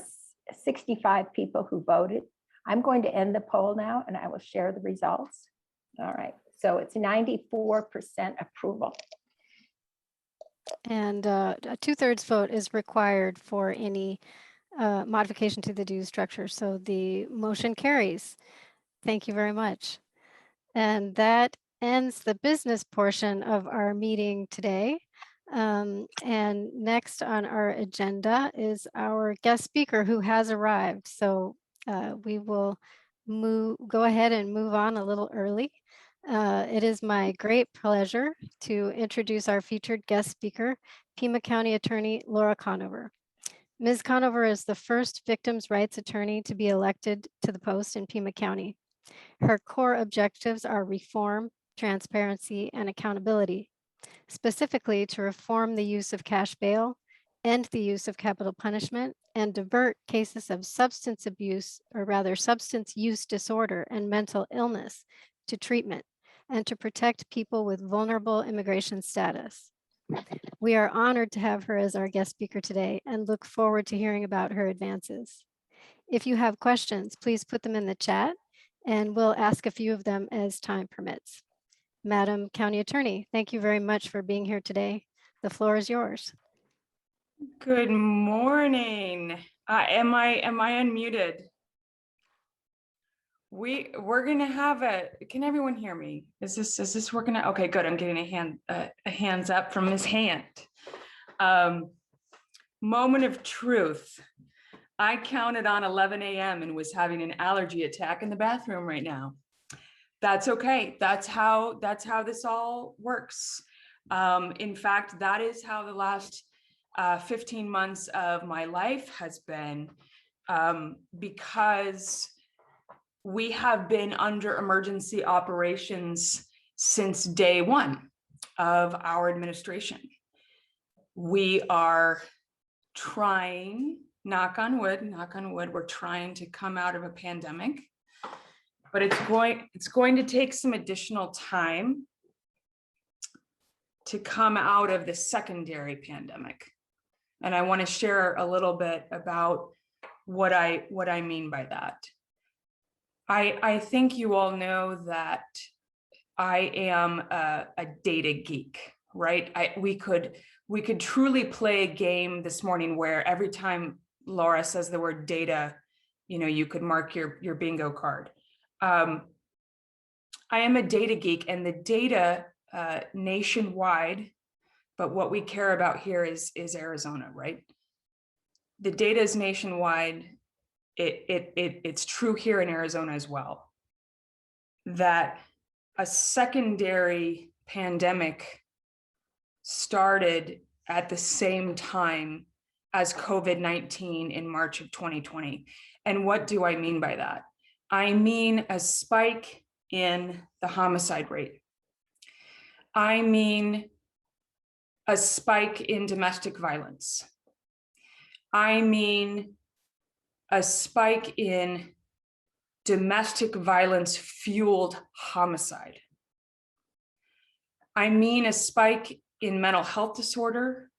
65 people who voted. I'm going to end the poll now and I will share the results. All right, so it's 94% approval. And a 2/3 vote is required for any modification to the dues structure. So the motion carries. Thank you very much. And that ends the business portion of our meeting today. And next on our agenda is our guest speaker who has arrived. So we will go ahead and move on a little early. It is my great pleasure to introduce our featured guest speaker, Pima County Attorney Laura Conover. Ms. Conover is the first victims' rights attorney to be elected to the post in Pima County. Her core objectives are reform, transparency, and accountability, specifically to reform the use of cash bail, end the use of capital punishment, and divert cases of substance abuse, or rather substance use disorder and mental illness, to treatment, and to protect people with vulnerable immigration status. We are honored to have her as our guest speaker today and look forward to hearing about her advances. If you have questions, please put them in the chat and we'll ask a few of them as time permits. Madam County Attorney, thank you very much for being here today. The floor is yours. Good morning. Am I unmuted? We're gonna have can everyone hear me? Is this working out? Okay, good. I'm getting a hands up from Ms. Hand. Moment of truth. I counted on 11 a.m. and was having an allergy attack in the bathroom right now. That's okay. That's how this all works. In fact, that is how the last 15 months of my life has been, because we have been under emergency operations since day one of our administration. We are trying, knock on wood, we're trying to come out of a pandemic, but it's going to take some additional time to come out of the secondary pandemic. And I want to share a little bit about what I mean by that. I think you all know that I am a data geek, right? We could truly play a game this morning where every time Laura says the word data, you could mark your bingo card. I am a data geek, and the data nationwide, but what we care about here is Arizona, right? The data is nationwide. It's true here in Arizona as well, that a secondary pandemic started at the same time as COVID-19 in March of 2020. And what do I mean by that? I mean a spike in the homicide rate. I mean a spike in domestic violence. I mean a spike in domestic violence fueled homicide. I mean a spike in mental health disorder,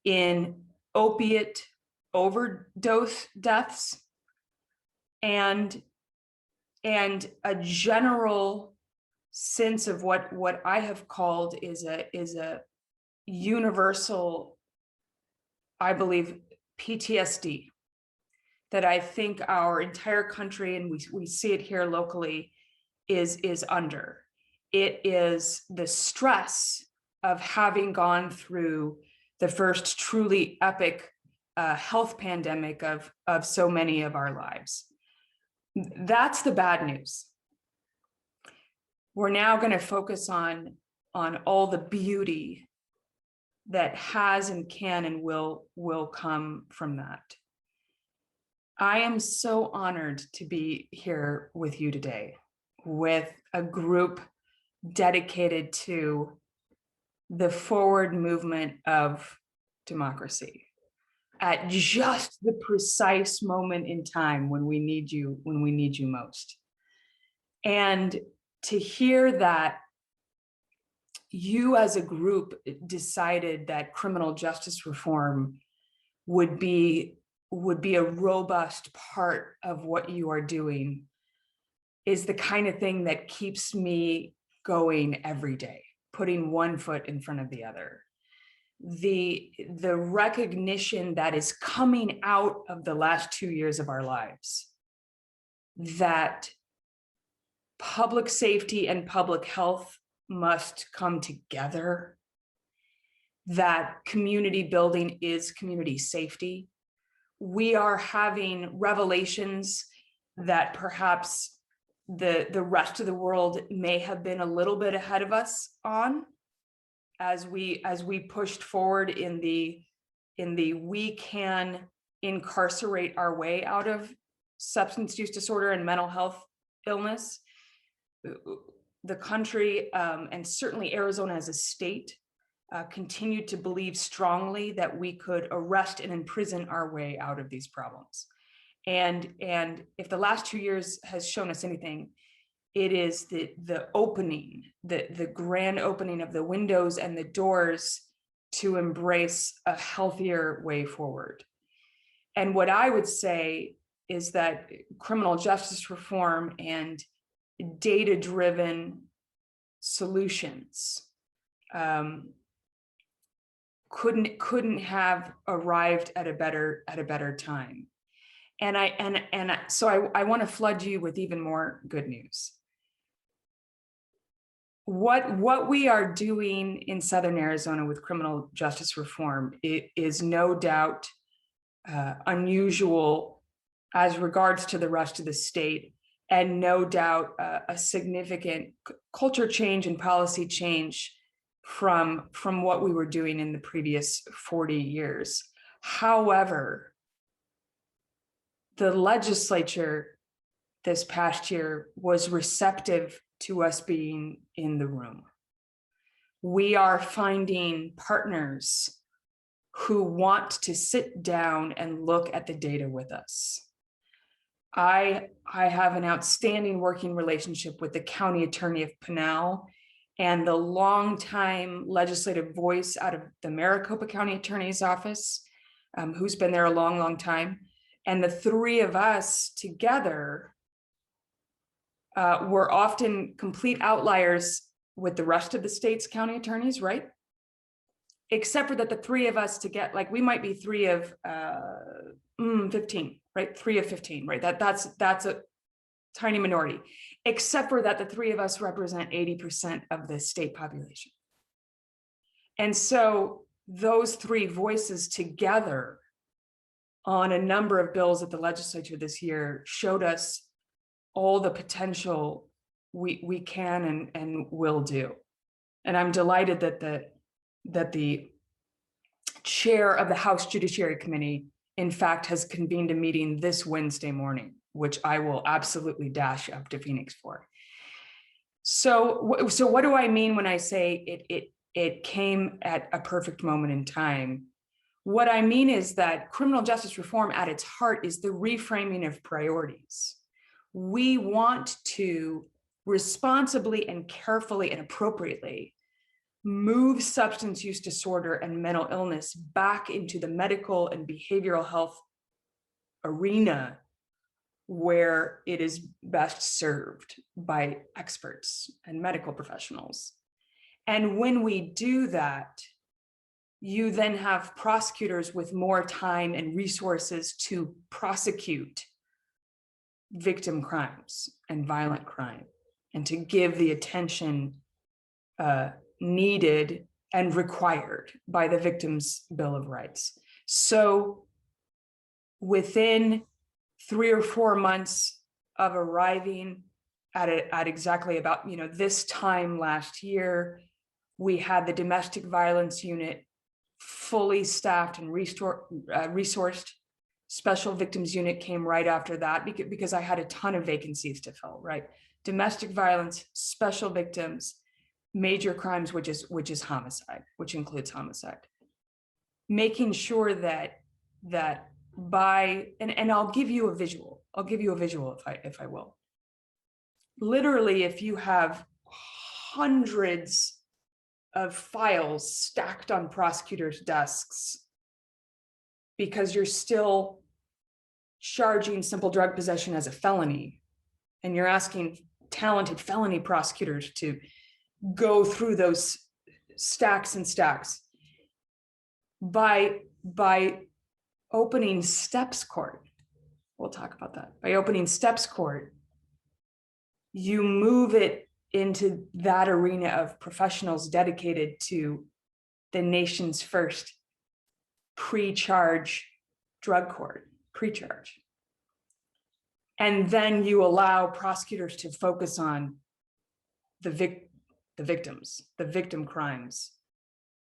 in opiate overdose deaths, and a general sense of what I have called is a universal, I believe, PTSD. that I think our entire country, and we see it here locally, is under. It is the stress of having gone through the first truly epic health pandemic of so many of our lives. That's the bad news. We're now going to focus on all the beauty that has and can and will come from that. I am so honored to be here with you today, with a group dedicated to the forward movement of democracy at just the precise moment in time when we need you most. And to hear that you as a group decided that criminal justice reform would be a robust part of what you are doing is the kind of thing that keeps me going every day, putting one foot in front of the other. The recognition that is coming out of the last 2 years of our lives, that public safety and public health must come together, that community building is community safety. We are having revelations that perhaps the rest of the world may have been a little bit ahead of us on, as we pushed forward in the we can incarcerate our way out of substance use disorder and mental health illness. The country, and certainly Arizona as a state, continued to believe strongly that we could arrest and imprison our way out of these problems. And if the last 2 years has shown us anything, it is the opening, the grand opening of the windows and the doors to embrace a healthier way forward. And what I would say is that criminal justice reform and data-driven solutions couldn't have arrived at a better time. So I want to flood you with even more good news. What we are doing in Southern Arizona with criminal justice reform is no doubt unusual as regards to the rest of the state, and no doubt a significant culture change and policy change from what we were doing in the previous 40 years. However, the legislature this past year was receptive to us being in the room. We are finding partners who want to sit down and look at the data with us. I have an outstanding working relationship with the county attorney of Pinal and the longtime legislative voice out of the Maricopa County Attorney's Office, who's been there a long, long time. And the three of us together were often complete outliers with the rest of the state's county attorneys, right? Except for that the three of us like we might be 3 of 15, right? 3 of 15, right? That's a tiny minority, except for that the three of us represent 80% of the state population. And so those three voices together on a number of bills at the legislature this year showed us all the potential we can and will do. And I'm delighted that the chair of the House Judiciary Committee, in fact, has convened a meeting this Wednesday morning, which I will absolutely dash up to Phoenix for. So what do I mean when I say it came at a perfect moment in time? What I mean is that criminal justice reform at its heart is the reframing of priorities. We want to responsibly and carefully and appropriately move substance use disorder and mental illness back into the medical and behavioral health arena where it is best served by experts and medical professionals. And when we do that, you then have prosecutors with more time and resources to prosecute victim crimes and violent crime, and to give the attention needed and required by the Victims' Bill of Rights. So within 3 or 4 months of arriving at exactly about, this time last year, we had the domestic violence unit fully staffed and resourced. Special victims unit came right after that because I had a ton of vacancies to fill, right? Domestic violence, special victims, major crimes, which is homicide, which includes homicide. Making sure that and I'll give you a visual. I'll give you a visual if I will. Literally, if you have hundreds of files stacked on prosecutors' desks because you're still charging simple drug possession as a felony, and you're asking talented felony prosecutors to go through those stacks and stacks. By opening steps court, we'll talk about that. By opening steps court, you move it into that arena of professionals dedicated to the nation's first pre-charge drug court, pre-charge. And then you allow prosecutors to focus on the victims, the victim crimes,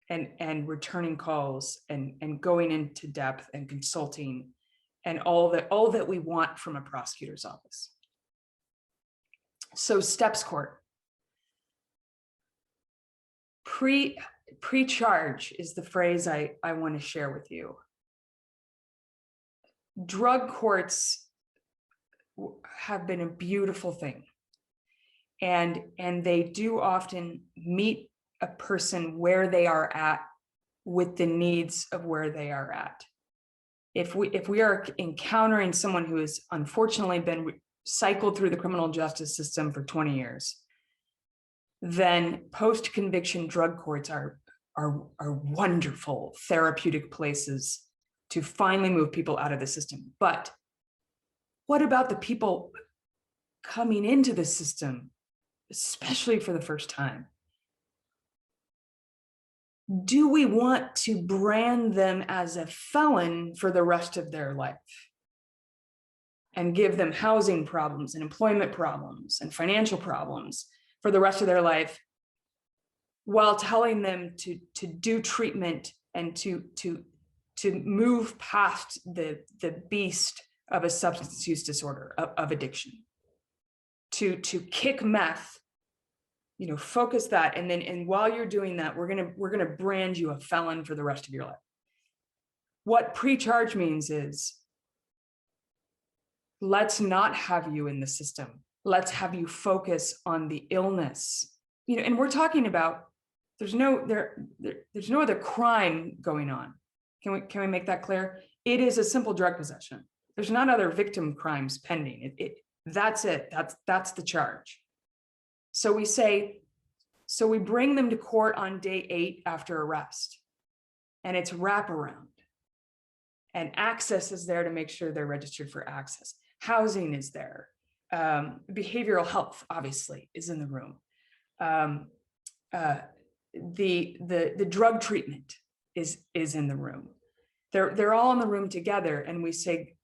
and returning calls and going into depth and consulting and all that we want from a prosecutor's office. So steps court. Pre-charge is the phrase I want to share with you. Drug courts have been a beautiful thing. And they do often meet a person where they are at with the needs of where they are at. If we are encountering someone who has unfortunately been cycled through the criminal justice system for 20 years, then post-conviction drug courts are wonderful therapeutic places to finally move people out of the system. But what about the people coming into the system, especially for the first time? Do we want to brand them as a felon for the rest of their life and give them housing problems and employment problems and financial problems for the rest of their life, while telling them to do treatment and to move past the beast of a substance use disorder, of addiction, to kick meth, focus that, and while you're doing that, we're gonna brand you a felon for the rest of your life. What pre-charge means is, let's not have you in the system. Let's have you focus on the illness. And we're talking about there's no other crime going on. Can we make that clear? It is a simple drug possession. There's not other victim crimes pending. That's it. That's the charge. So we bring them to court on day 8 after arrest, and it's wraparound. And access is there to make sure they're registered for access. Housing is there. Behavioral health, obviously, is in the room. The drug treatment is in the room. They're all in the room together, and we say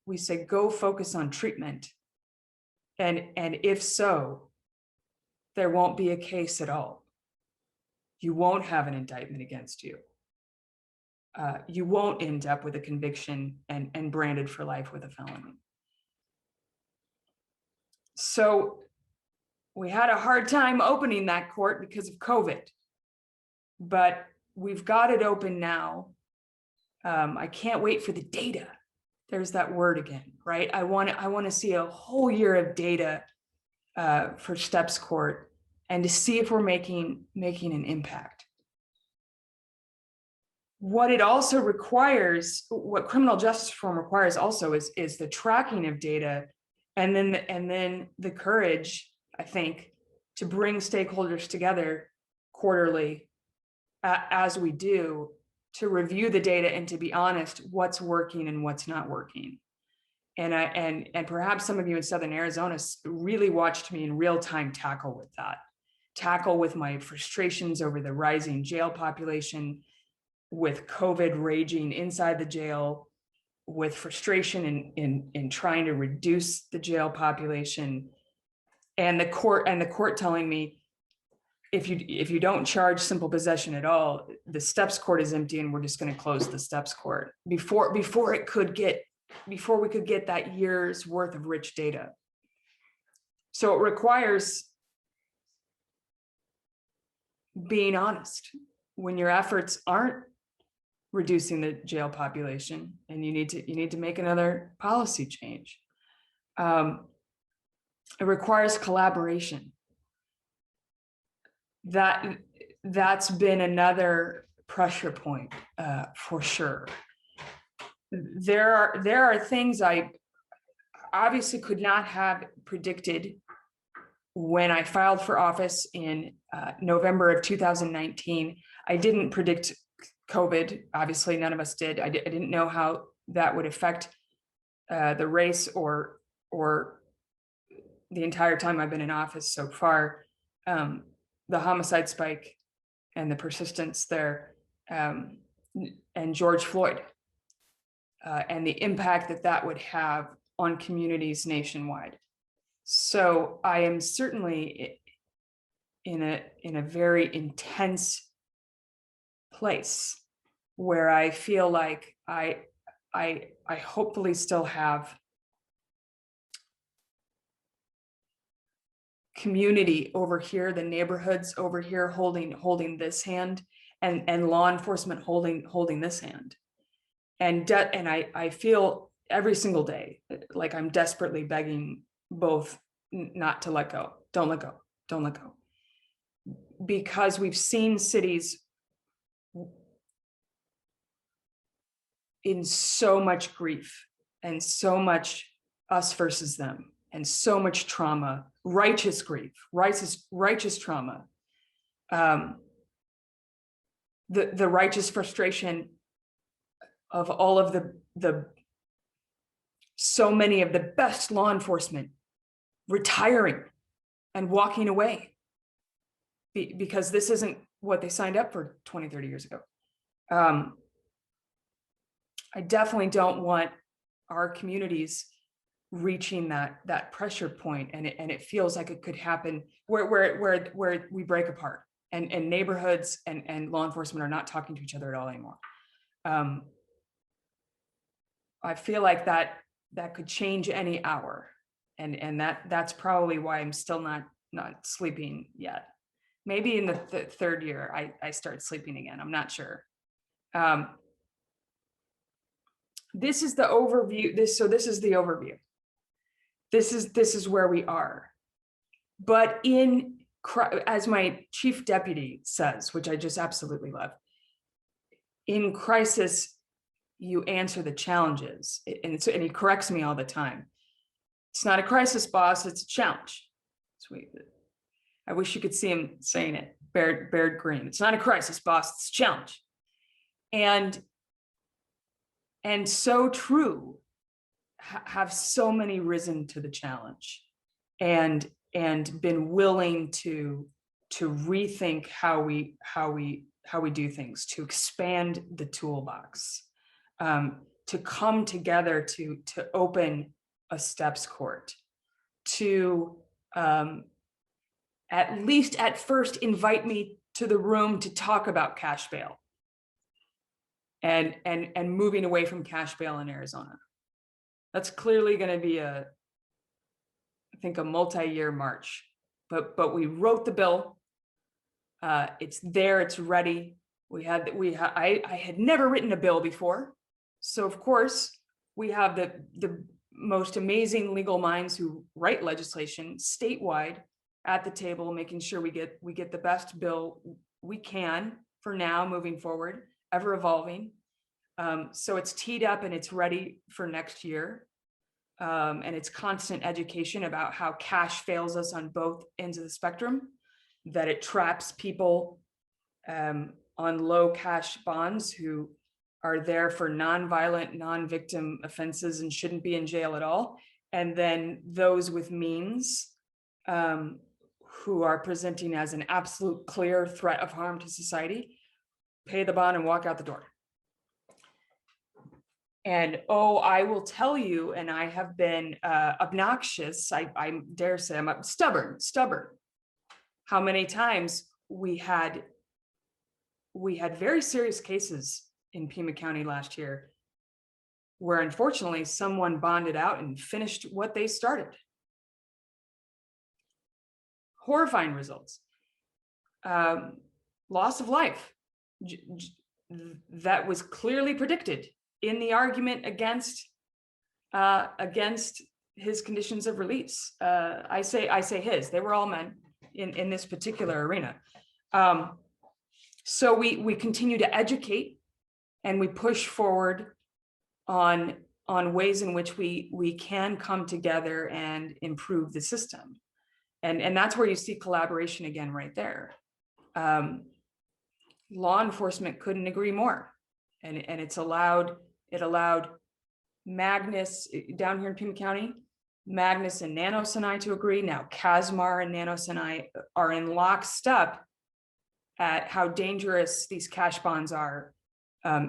go focus on treatment. And if so, there won't be a case at all. You won't have an indictment against you. You won't end up with a conviction and branded for life with a felony. So we had a hard time opening that court because of COVID, but we've got it open now. I can't wait for the data. There's that word again, right? I want to see a whole year of data for steps court, and to see if we're making an impact. What it also requires, what criminal justice reform requires also is the tracking of data, and then the courage, I think, to bring stakeholders together quarterly, as we do, to review the data and to be honest, what's working and what's not working. And perhaps some of you in Southern Arizona really watched me in real time tackle with my frustrations over the rising jail population, with COVID raging inside the jail, with frustration in trying to reduce the jail population, and the court telling me, if you don't charge simple possession at all, the steps court is empty and we're just going to close the steps court before we could get that year's worth of rich data. So it requires being honest when your efforts aren't reducing the jail population and you need to make another policy change. It requires collaboration. That's been another pressure point for sure. There are things I obviously could not have predicted when I filed for office in November of 2019. I didn't predict COVID. Obviously, none of us did. I didn't know how that would affect the race or the entire time I've been in office so far. The homicide spike and the persistence there, and George Floyd, and the impact that would have on communities nationwide. So I am certainly in a very intense place where I feel like I hopefully still have community over here, the neighborhoods over here holding this hand, and law enforcement holding this hand. And I feel every single day like I'm desperately begging both not to let go. Don't let go. Don't let go. Because we've seen cities in so much grief and so much us versus them and so much trauma, righteous grief, righteous trauma, the righteous frustration of all of the so many of the best law enforcement retiring and walking away because this isn't what they signed up for 20, 30 years ago. I definitely don't want our communities reaching that pressure point, and it feels like it could happen where we break apart and neighborhoods and law enforcement are not talking to each other at all anymore. I feel like that could change any hour, and that's probably why I'm still not sleeping yet. Maybe in the third year I start sleeping again. I'm not sure. This is the overview. This is the overview. This is where we are. But as my chief deputy says, which I just absolutely love, in crisis, you answer the challenges. And he corrects me all the time. It's not a crisis, boss, it's a challenge. Sweet. I wish you could see him saying it, Baird Green. It's not a crisis, boss, it's a challenge. And so true, have so many risen to the challenge and been willing to rethink how we do things, to expand the toolbox, to come together to open a steps court, to at least at first invite me to the room to talk about cash bail and moving away from cash bail in Arizona. That's clearly going to be I think a multi-year march, but we wrote the bill. It's there, it's ready. I had never written a bill before. So of course we have the most amazing legal minds who write legislation statewide at the table, making sure we get the best bill we can for now, moving forward, ever evolving. So it's teed up and it's ready for next year. And it's constant education about how cash fails us on both ends of the spectrum, that it traps people low cash bonds who are there for non-violent, non-victim offenses and shouldn't be in jail at all. And then those with means who are presenting as an absolute clear threat of harm to society, pay the bond and walk out the door. And oh, I will tell you, and I have been obnoxious, I dare say I'm stubborn, how many times we had very serious cases in Pima County last year where unfortunately someone bonded out and finished what they started. Horrifying results. Loss of life. That was clearly predicted in the argument against his conditions of release. I say his, they were all men in this particular arena. So we continue to educate and we push forward on ways in which we can come together and improve the system. And that's where you see collaboration again right there. Law enforcement couldn't agree more. And it allowed Magnus down here in Pima County, Magnus and Nano Sinai to agree. Now Casmar and Nano Sinai are in lockstep at how dangerous these cash bonds are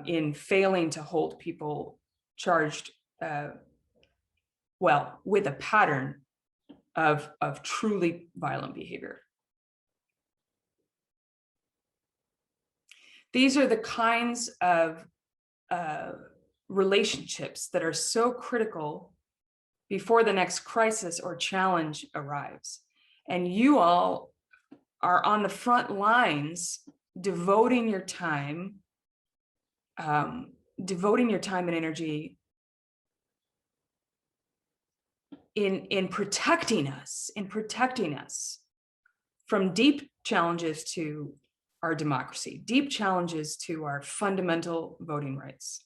in failing to hold people charged, well, with a pattern of truly violent behavior. These are the kinds of relationships that are so critical before the next crisis or challenge arrives. And you all are on the front lines, devoting your time and energy in protecting us from deep challenges to our democracy, deep challenges to our fundamental voting rights,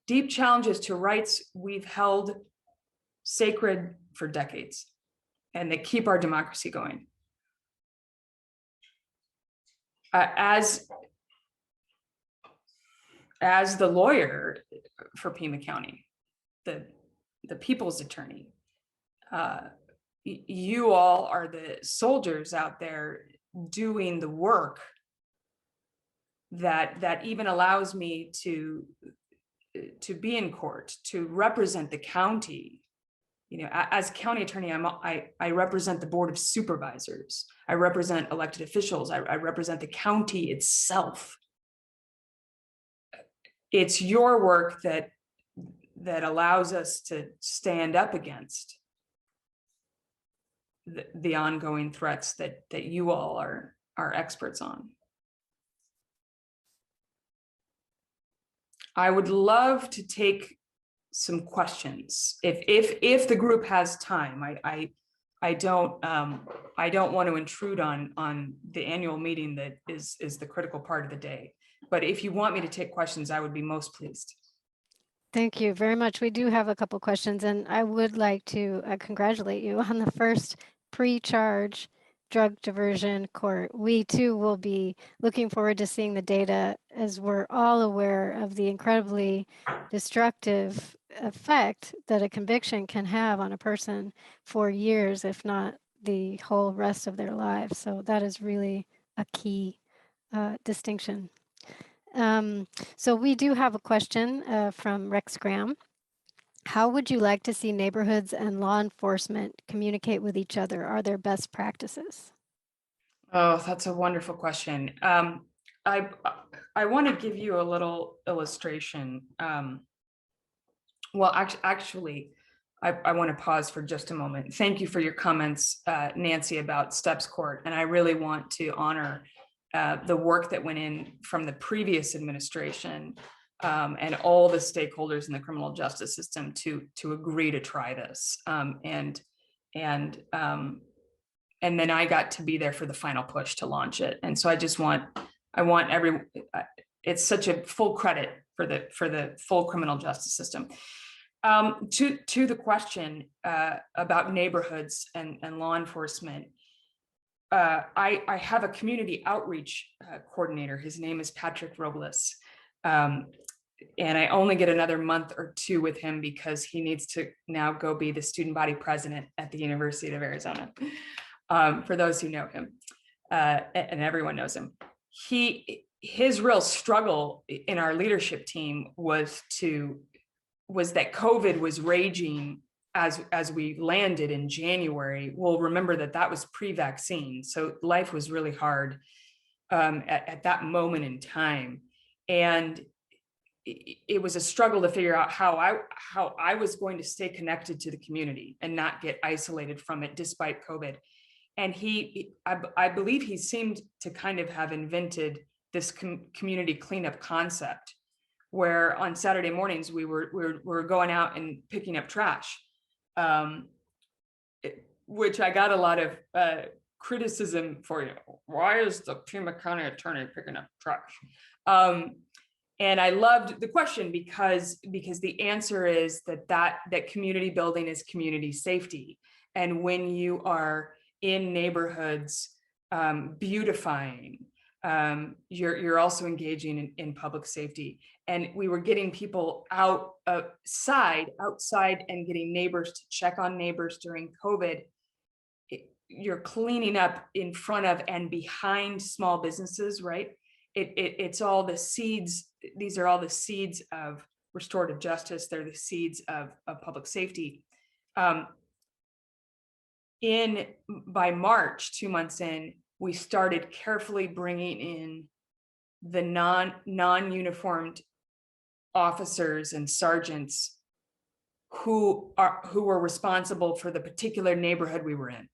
deep challenges to rights we've held sacred for decades and that keep our democracy going. As the lawyer for Pima County, the people's attorney, you all are the soldiers out there doing the work that even allows me to be in court, to represent the county. You know, as county attorney, I represent the board of supervisors. I represent elected officials. I represent the county itself. It's your work that allows us to stand up against the ongoing threats that you all are experts on. I would love to take some questions if the group has time. I don't want to intrude on the annual meeting that is the critical part of the day. But if you want me to take questions, I would be most pleased. Thank you very much. We do have a couple questions, and I would like to congratulate you on the first pre-charge drug diversion court. We too will be looking forward to seeing the data, as we're all aware of the incredibly destructive effect that a conviction can have on a person for years, if not the whole rest of their lives. So that is really a key distinction. So we do have a question from Rex Graham. How would you like to see neighborhoods and law enforcement communicate with each other? Are there best practices? Oh, that's a wonderful question. I want to give you a little illustration. Well, actually, I want to pause for just a moment. Thank you for your comments, Nancy, about Steps Court. And I really want to honor the work that went in from the previous administration and all the stakeholders in the criminal justice system to agree to try this. And then I got to be there for the final push to launch it. And so it's such a full credit for the full criminal justice system. To the question about neighborhoods and law enforcement, I have a community outreach coordinator. His name is Patrick Robles. And I only get another month or two with him because he needs to now go be the student body president at the University of Arizona. For those who know him, and everyone knows him. His real struggle in our leadership team was that COVID was raging as we landed in January. We'll remember that was pre-vaccine, so life was really hard at that moment in time, and it was a struggle to figure out how I was going to stay connected to the community and not get isolated from it despite COVID. And I believe he seemed to kind of have invented this community cleanup concept, where on Saturday mornings we were going out and picking up trash, which I got a lot of criticism for. Why is the Pima County attorney picking up trash? And I loved the question because the answer is that community building is community safety. And when you are in neighborhoods beautifying, you're also engaging in public safety. And we were getting people outside and getting neighbors to check on neighbors during COVID. You're cleaning up in front of and behind small businesses, right? It's all the seeds. These are all the seeds of restorative justice. They're the seeds of public safety. By March, 2 months in, we started carefully bringing in the non-uniformed officers and sergeants who were responsible for the particular neighborhood we were in,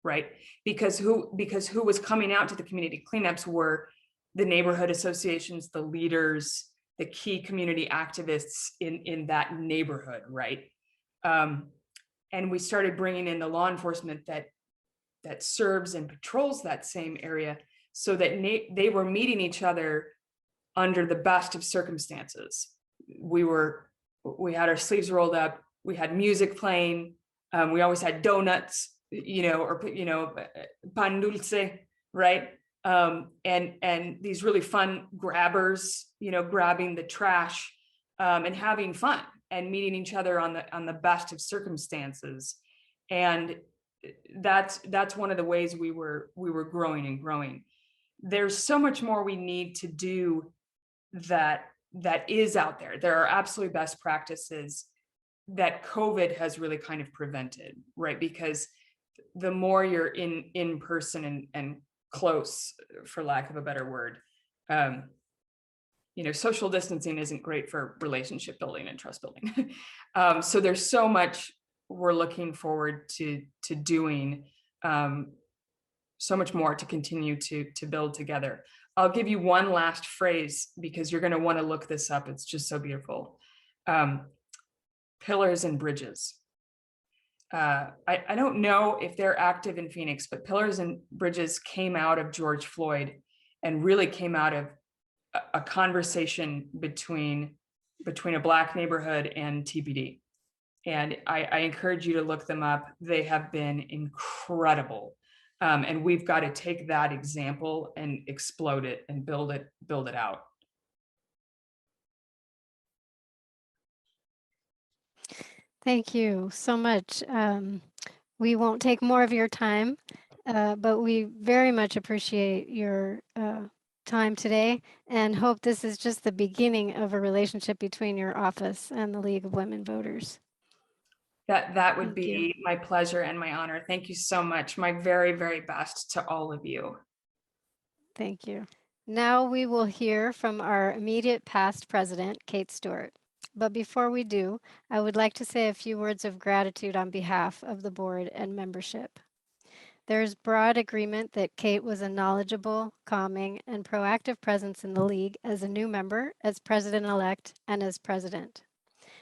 right? Because who was coming out to the community cleanups were the neighborhood associations, the leaders, the key community activists in that neighborhood, right? And we started bringing in the law enforcement that serves and patrols that same area, so that they were meeting each other under the best of circumstances. We had our sleeves rolled up, we had music playing, we always had donuts, or pan dulce, right? And these really fun grabbers, grabbing the trash, and having fun and meeting each other on the best of circumstances. And that's one of the ways we were growing and growing. There's so much more we need to do that is out there. There are absolutely best practices that COVID has really kind of prevented, right? Because the more you're in person and close, for lack of a better word, social distancing isn't great for relationship building and trust building. So there's so much we're looking forward to doing, so much more to continue to build together. I'll give you one last phrase because you're going to want to look this up. It's just so beautiful. Pillars and Bridges. I don't know if they're active in Phoenix, but Pillars and Bridges came out of George Floyd and really came out of a conversation between a Black neighborhood and TPD. And I encourage you to look them up. They have been incredible. And we've got to take that example and explode it and build it out. Thank you so much. We won't take more of your time, but we very much appreciate your time today and hope this is just the beginning of a relationship between your office and the League of Women Voters. That would be my pleasure and my honor. Thank you so much. My very, very best to all of you. Thank you. Now we will hear from our immediate past president, Kate Stewart. But before we do, I would like to say a few words of gratitude on behalf of the board and membership. There is broad agreement that Kate was a knowledgeable, calming, and proactive presence in the League as a new member, as president-elect, and as president.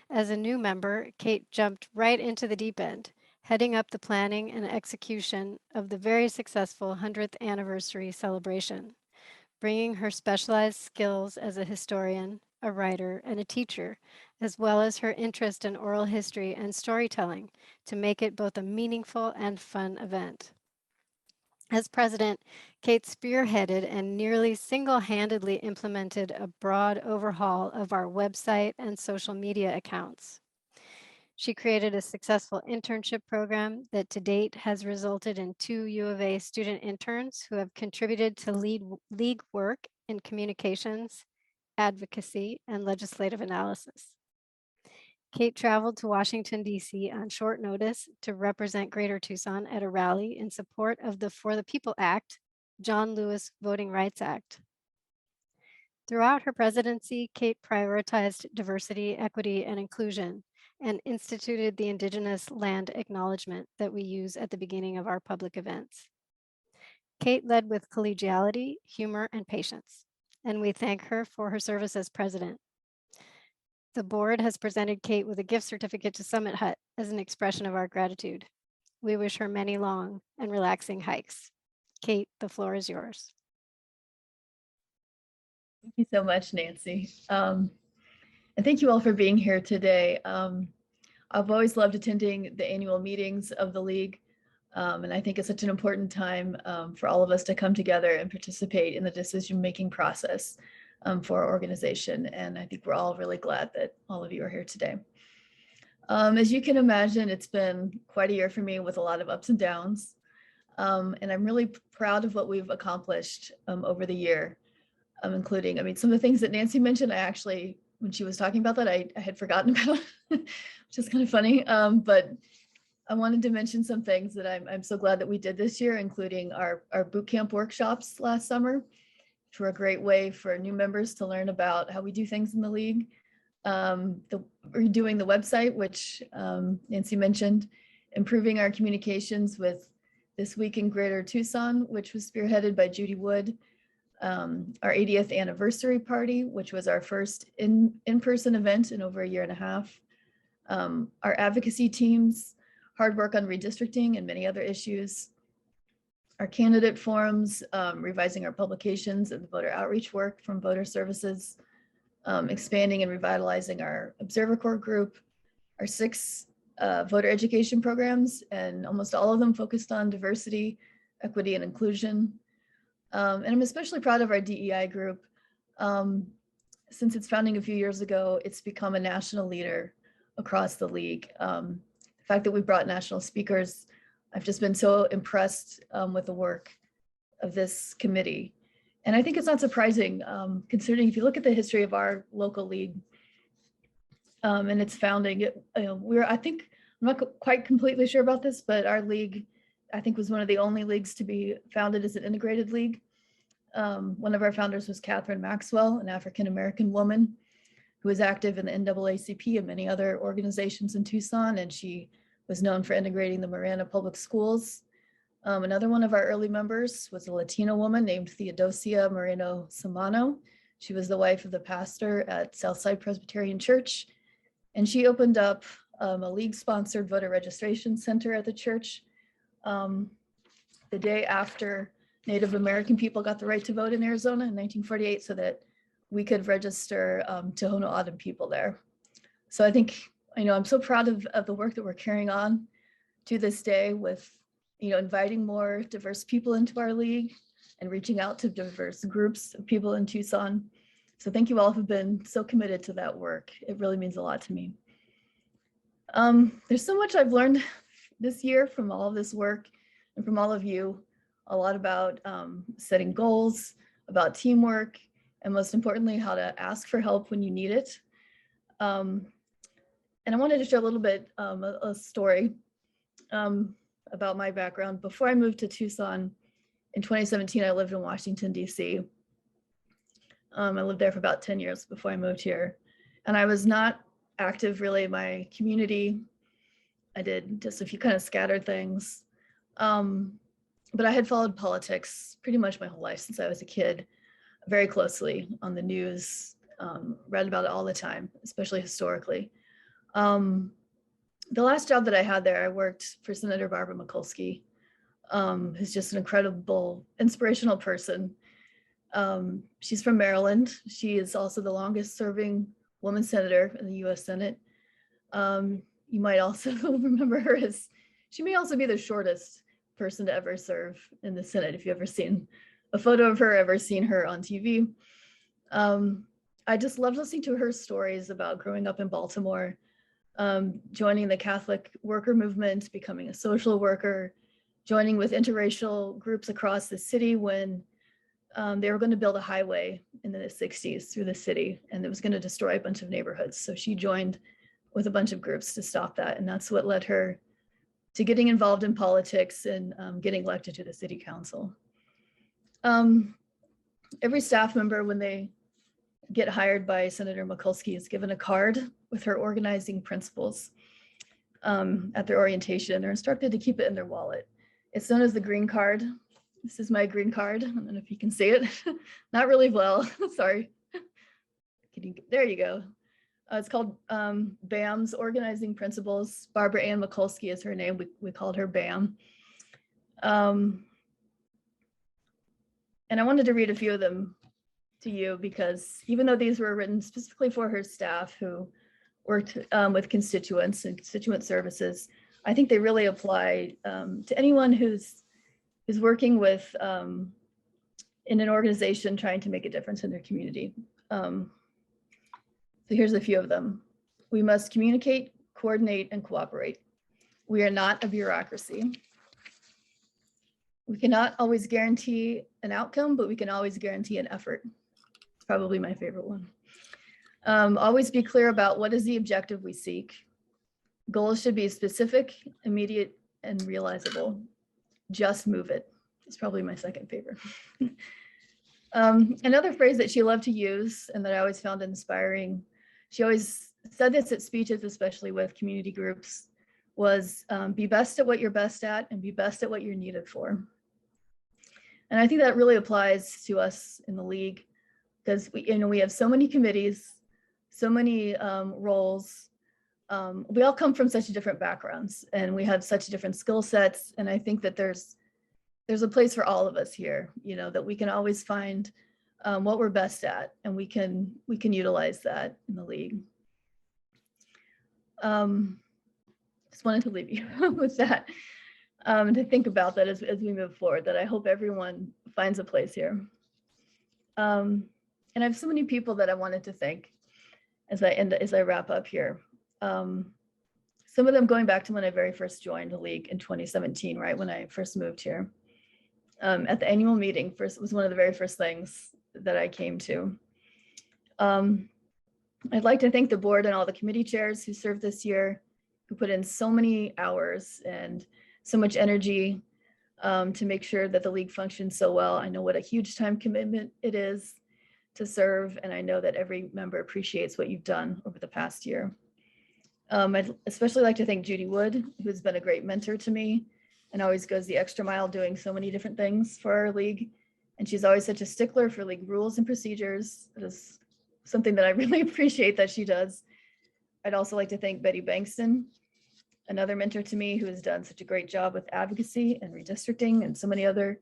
As a new member, Kate jumped right into the deep end, heading up the planning and execution of the very successful 100th anniversary celebration, bringing her specialized skills as a historian, a writer, and a teacher, as well as her interest in oral history and storytelling to make it both a meaningful and fun event. As president, Kate spearheaded and nearly single-handedly implemented a broad overhaul of our website and social media accounts. She created a successful internship program that to date has resulted in 2 U of A student interns who have contributed to league work in communications, advocacy, and legislative analysis. Kate traveled to Washington, D.C. on short notice to represent Greater Tucson at a rally in support of the For the People Act, John Lewis Voting Rights Act. Throughout her presidency, Kate prioritized diversity, equity, and inclusion, and instituted the Indigenous land acknowledgement that we use at the beginning of our public events. Kate led with collegiality, humor, and patience, and we thank her for her service as president. The board has presented Kate with a gift certificate to Summit Hut as an expression of our gratitude. We wish her many long and relaxing hikes. Kate, the floor is yours. Thank you so much, Nancy. And thank you all for being here today. I've always loved attending the annual meetings of the League. And I think it's such an important time for all of us to come together and participate in the decision-making process for our organization. And I think we're all really glad that all of you are here today. As you can imagine, it's been quite a year for me with a lot of ups and downs. And I'm really proud of what we've accomplished over the year, including, I mean, some of the things that Nancy mentioned, I actually, when she was talking about that, I had forgotten about, which is kind of funny. But I wanted to mention some things that I'm so glad that we did this year, including our boot camp workshops last summer, which were a great way for new members to learn about how we do things in the League. Redoing the website, which Nancy mentioned, improving our communications with This Week in Greater Tucson, which was spearheaded by Judy Wood. Our 80th anniversary party, which was our first in-person event in over a year and a half. Our advocacy teams, hard work on redistricting and many other issues. Our candidate forums, revising our publications and the voter outreach work from Voter Services, expanding and revitalizing our Observer Corps group, our 6 voter education programs, and almost all of them focused on diversity, equity, and inclusion. And I'm especially proud of our DEI group. Since its founding a few years ago, it's become a national leader across the League. The fact that we brought national speakers, I've just been so impressed with the work of this committee. And I think it's not surprising, considering if you look at the history of our local League and its founding, I think, I'm not quite completely sure about this, but our League, I think, was one of the only leagues to be founded as an integrated league. One of our founders was Catherine Maxwell, an African-American woman who was active in the NAACP and many other organizations in Tucson, and she was known for integrating the Marana Public Schools. Another one of our early members was a Latina woman named Theodosia Moreno Samano. She was the wife of the pastor at Southside Presbyterian Church, and she opened up a League-sponsored voter registration center at the church the day after Native American people got the right to vote in Arizona in 1948, so that we could register Tohono O'odham people there. So I think, I'm so proud of the work that we're carrying on to this day with, inviting more diverse people into our League and reaching out to diverse groups of people in Tucson. So thank you all who've been so committed to that work. It really means a lot to me. There's so much I've learned this year from all of this work and from all of you, a lot about setting goals, about teamwork, and most importantly, how to ask for help when you need it. And I wanted to share a little bit, a story about my background. Before I moved to Tucson in 2017, I lived in Washington, D.C. I lived there for about 10 years before I moved here. And I was not active really in my community. I did just a few kind of scattered things. But I had followed politics pretty much my whole life since I was a kid, very closely on the news, read about it all the time, especially historically. The last job that I had there, I worked for Senator Barbara Mikulski, who's just an incredible, inspirational person. She's from Maryland. She is also the longest serving woman senator in the US Senate. You might also remember her as, she may also be the shortest person to ever serve in the Senate. If you've ever seen a photo of her, ever seen her on TV. I just love listening to her stories about growing up in Baltimore, joining the Catholic worker movement, becoming a social worker, joining with interracial groups across the city when they were going to build a highway in the 60s through the city, and it was going to destroy a bunch of neighborhoods. So she joined with a bunch of groups to stop that. And that's what led her to getting involved in politics and getting elected to the city council. Every staff member, when they get hired by Senator Mikulski, is given a card with her organizing principles at their orientation. They're instructed to keep it in their wallet. It's known as the green card. This is my green card. I don't know if you can see it. Not really well, sorry. There you go. It's called BAM's Organizing Principles. Barbara Ann Mikulski is her name. We called her BAM. And I wanted to read a few of them to you because even though these were written specifically for her staff who worked with constituents and constituent services, I think they really apply to anyone who's working with in an organization trying to make a difference in their community. So here's a few of them. We must communicate, coordinate, and cooperate. We are not a bureaucracy. We cannot always guarantee an outcome, but we can always guarantee an effort. It's probably my favorite one. Always be clear about what is the objective we seek. Goals should be specific, immediate, and realizable. Just move it. It's probably my second favorite. Another phrase that she loved to use and that I always found inspiring, she always said this at speeches, especially with community groups, was be best at what you're best at and be best at what you're needed for. And I think that really applies to us in the league because we have so many committees, so many roles. We all come from such different backgrounds and we have such different skill sets. And I think that there's a place for all of us here, that we can always find what we're best at, and we can utilize that in the league. Just wanted to leave you with that, to think about that as we move forward, that I hope everyone finds a place here. And I have so many people that I wanted to thank as I wrap up here. Some of them going back to when I very first joined the league in 2017, right when I first moved here. At the annual meeting, was one of the very first things that I came to. I'd like to thank the board and all the committee chairs who served this year, who put in so many hours and so much energy to make sure that the league functions so well. I know what a huge time commitment it is to serve, and I know that every member appreciates what you've done over the past year. I'd especially like to thank Judy Wood, who's been a great mentor to me and always goes the extra mile doing so many different things for our league. And she's always such a stickler for league rules and procedures. That is something that I really appreciate that she does. I'd also like to thank Betty Bankston, another mentor to me who has done such a great job with advocacy and redistricting and so many other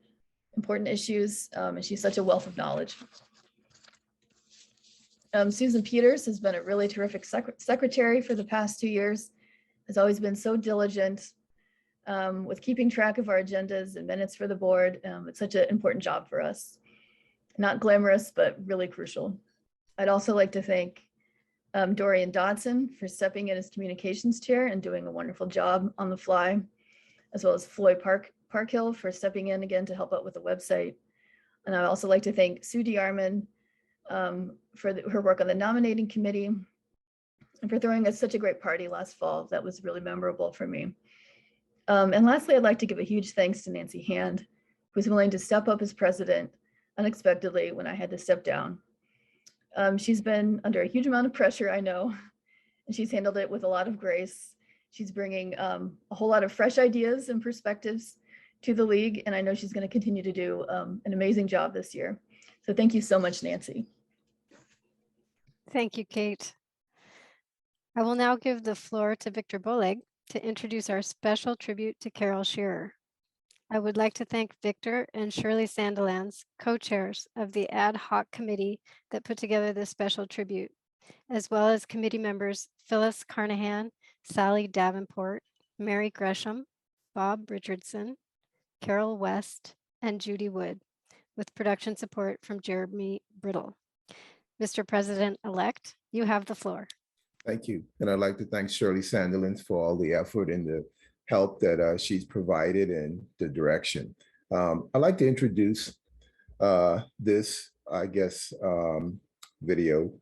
important issues. And she's such a wealth of knowledge. Susan Peters has been a really terrific secretary for the past 2 years, has always been so diligent with keeping track of our agendas and minutes for the board. It's such an important job for us. Not glamorous, but really crucial. I'd also like to thank Dorian Dodson for stepping in as communications chair and doing a wonderful job on the fly, as well as Floyd Parkhill for stepping in again to help out with the website. And I'd also like to thank Sue DeArmond for her work on the nominating committee and for throwing us such a great party last fall. That was really memorable for me. And lastly, I'd like to give a huge thanks to Nancy Hand, who's willing to step up as president unexpectedly when I had to step down. She's been under a huge amount of pressure, I know, and she's handled it with a lot of grace. She's bringing a whole lot of fresh ideas and perspectives to the league, and I know she's going to continue to do an amazing job this year. So thank you so much, Nancy. Thank you, Kate. I will now give the floor to Victor Boleg to introduce our special tribute to Carol Shearer. I would like to thank Victor and Shirley Sandilands, co-chairs of the ad hoc committee that put together this special tribute, as well as committee members Phyllis Carnahan, Sally Davenport, Mary Gresham, Bob Richardson, Carol West, and Judy Wood, with production support from Jeremy Brittle. Mr. President-elect, you have the floor. Thank you. And I'd like to thank Shirley Sandilands for all the effort and the help that she's provided and the direction. I'd like to introduce this, I guess, video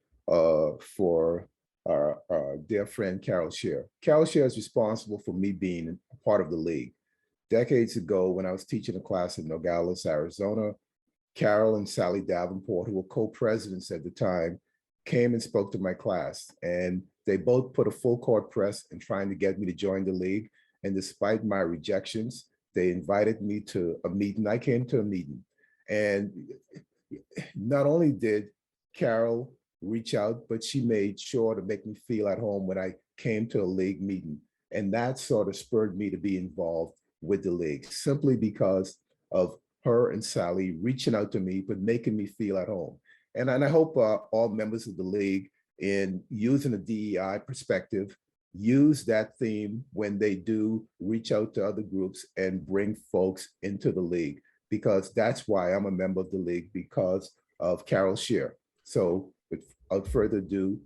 for our dear friend Carol Shear. Carol Shear is responsible for me being a part of the league. Decades ago, when I was teaching a class in Nogales, Arizona, Carol and Sally Davenport, who were co-presidents at the time, came and spoke to my class, and they both put a full court press in trying to get me to join the league. And despite my rejections, they invited me to a meeting. I came to a meeting, and not only did Carol reach out, but she made sure to make me feel at home when I came to a league meeting. And that sort of spurred me to be involved with the league, simply because of her and Sally reaching out to me, but making me feel at home. And I hope all members of the league, in using a DEI perspective, use that theme when they do reach out to other groups and bring folks into the league, because that's why I'm a member of the league, because of Carol Shear. So without further ado,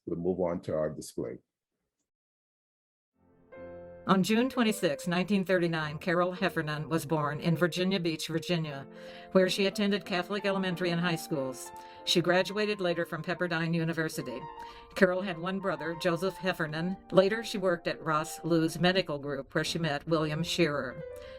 we'll move on to our display. On June 26, 1939, Carol Heffernan was born in Virginia Beach, Virginia, where she attended Catholic elementary and high schools. She graduated later from Pepperdine University. Carol had one brother, Joseph Heffernan. Later, she worked at Ross Lou's Medical Group, where she met William Shearer.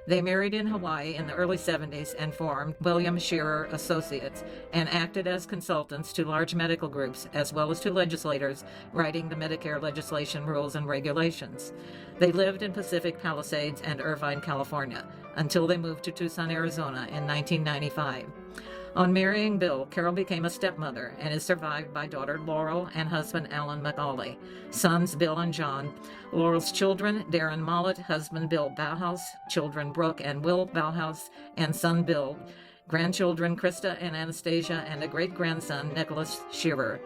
They married in Hawaii in the early 70s and formed William Shearer Associates and acted as consultants to large medical groups as well as to legislators writing the Medicare legislation rules and regulations. They lived in Pacific Palisades and Irvine, California, until they moved to Tucson, Arizona in 1995. On marrying Bill, Carol became a stepmother and is survived by daughter Laurel and husband Alan McAuley, sons Bill and John. Laurel's children, Darren Mollett, husband Bill Bauhaus, children Brooke and Will Bauhaus, and son Bill, grandchildren Krista and Anastasia, and a great-grandson, Nicholas Shearer,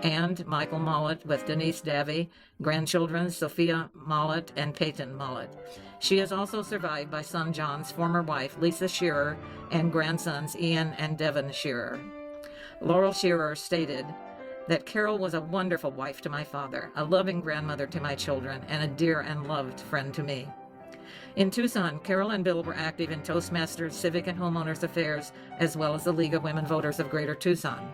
and Michael Mollett with Denise Davy, grandchildren Sophia Mollett and Peyton Mollett. She is also survived by son John's former wife, Lisa Shearer, and grandsons Ian and Devin Shearer. Laurel Shearer stated that Carol was a wonderful wife to my father, a loving grandmother to my children, and a dear and loved friend to me. In Tucson, Carol and Bill were active in Toastmasters, Civic and Homeowners Affairs, as well as the League of Women Voters of Greater Tucson.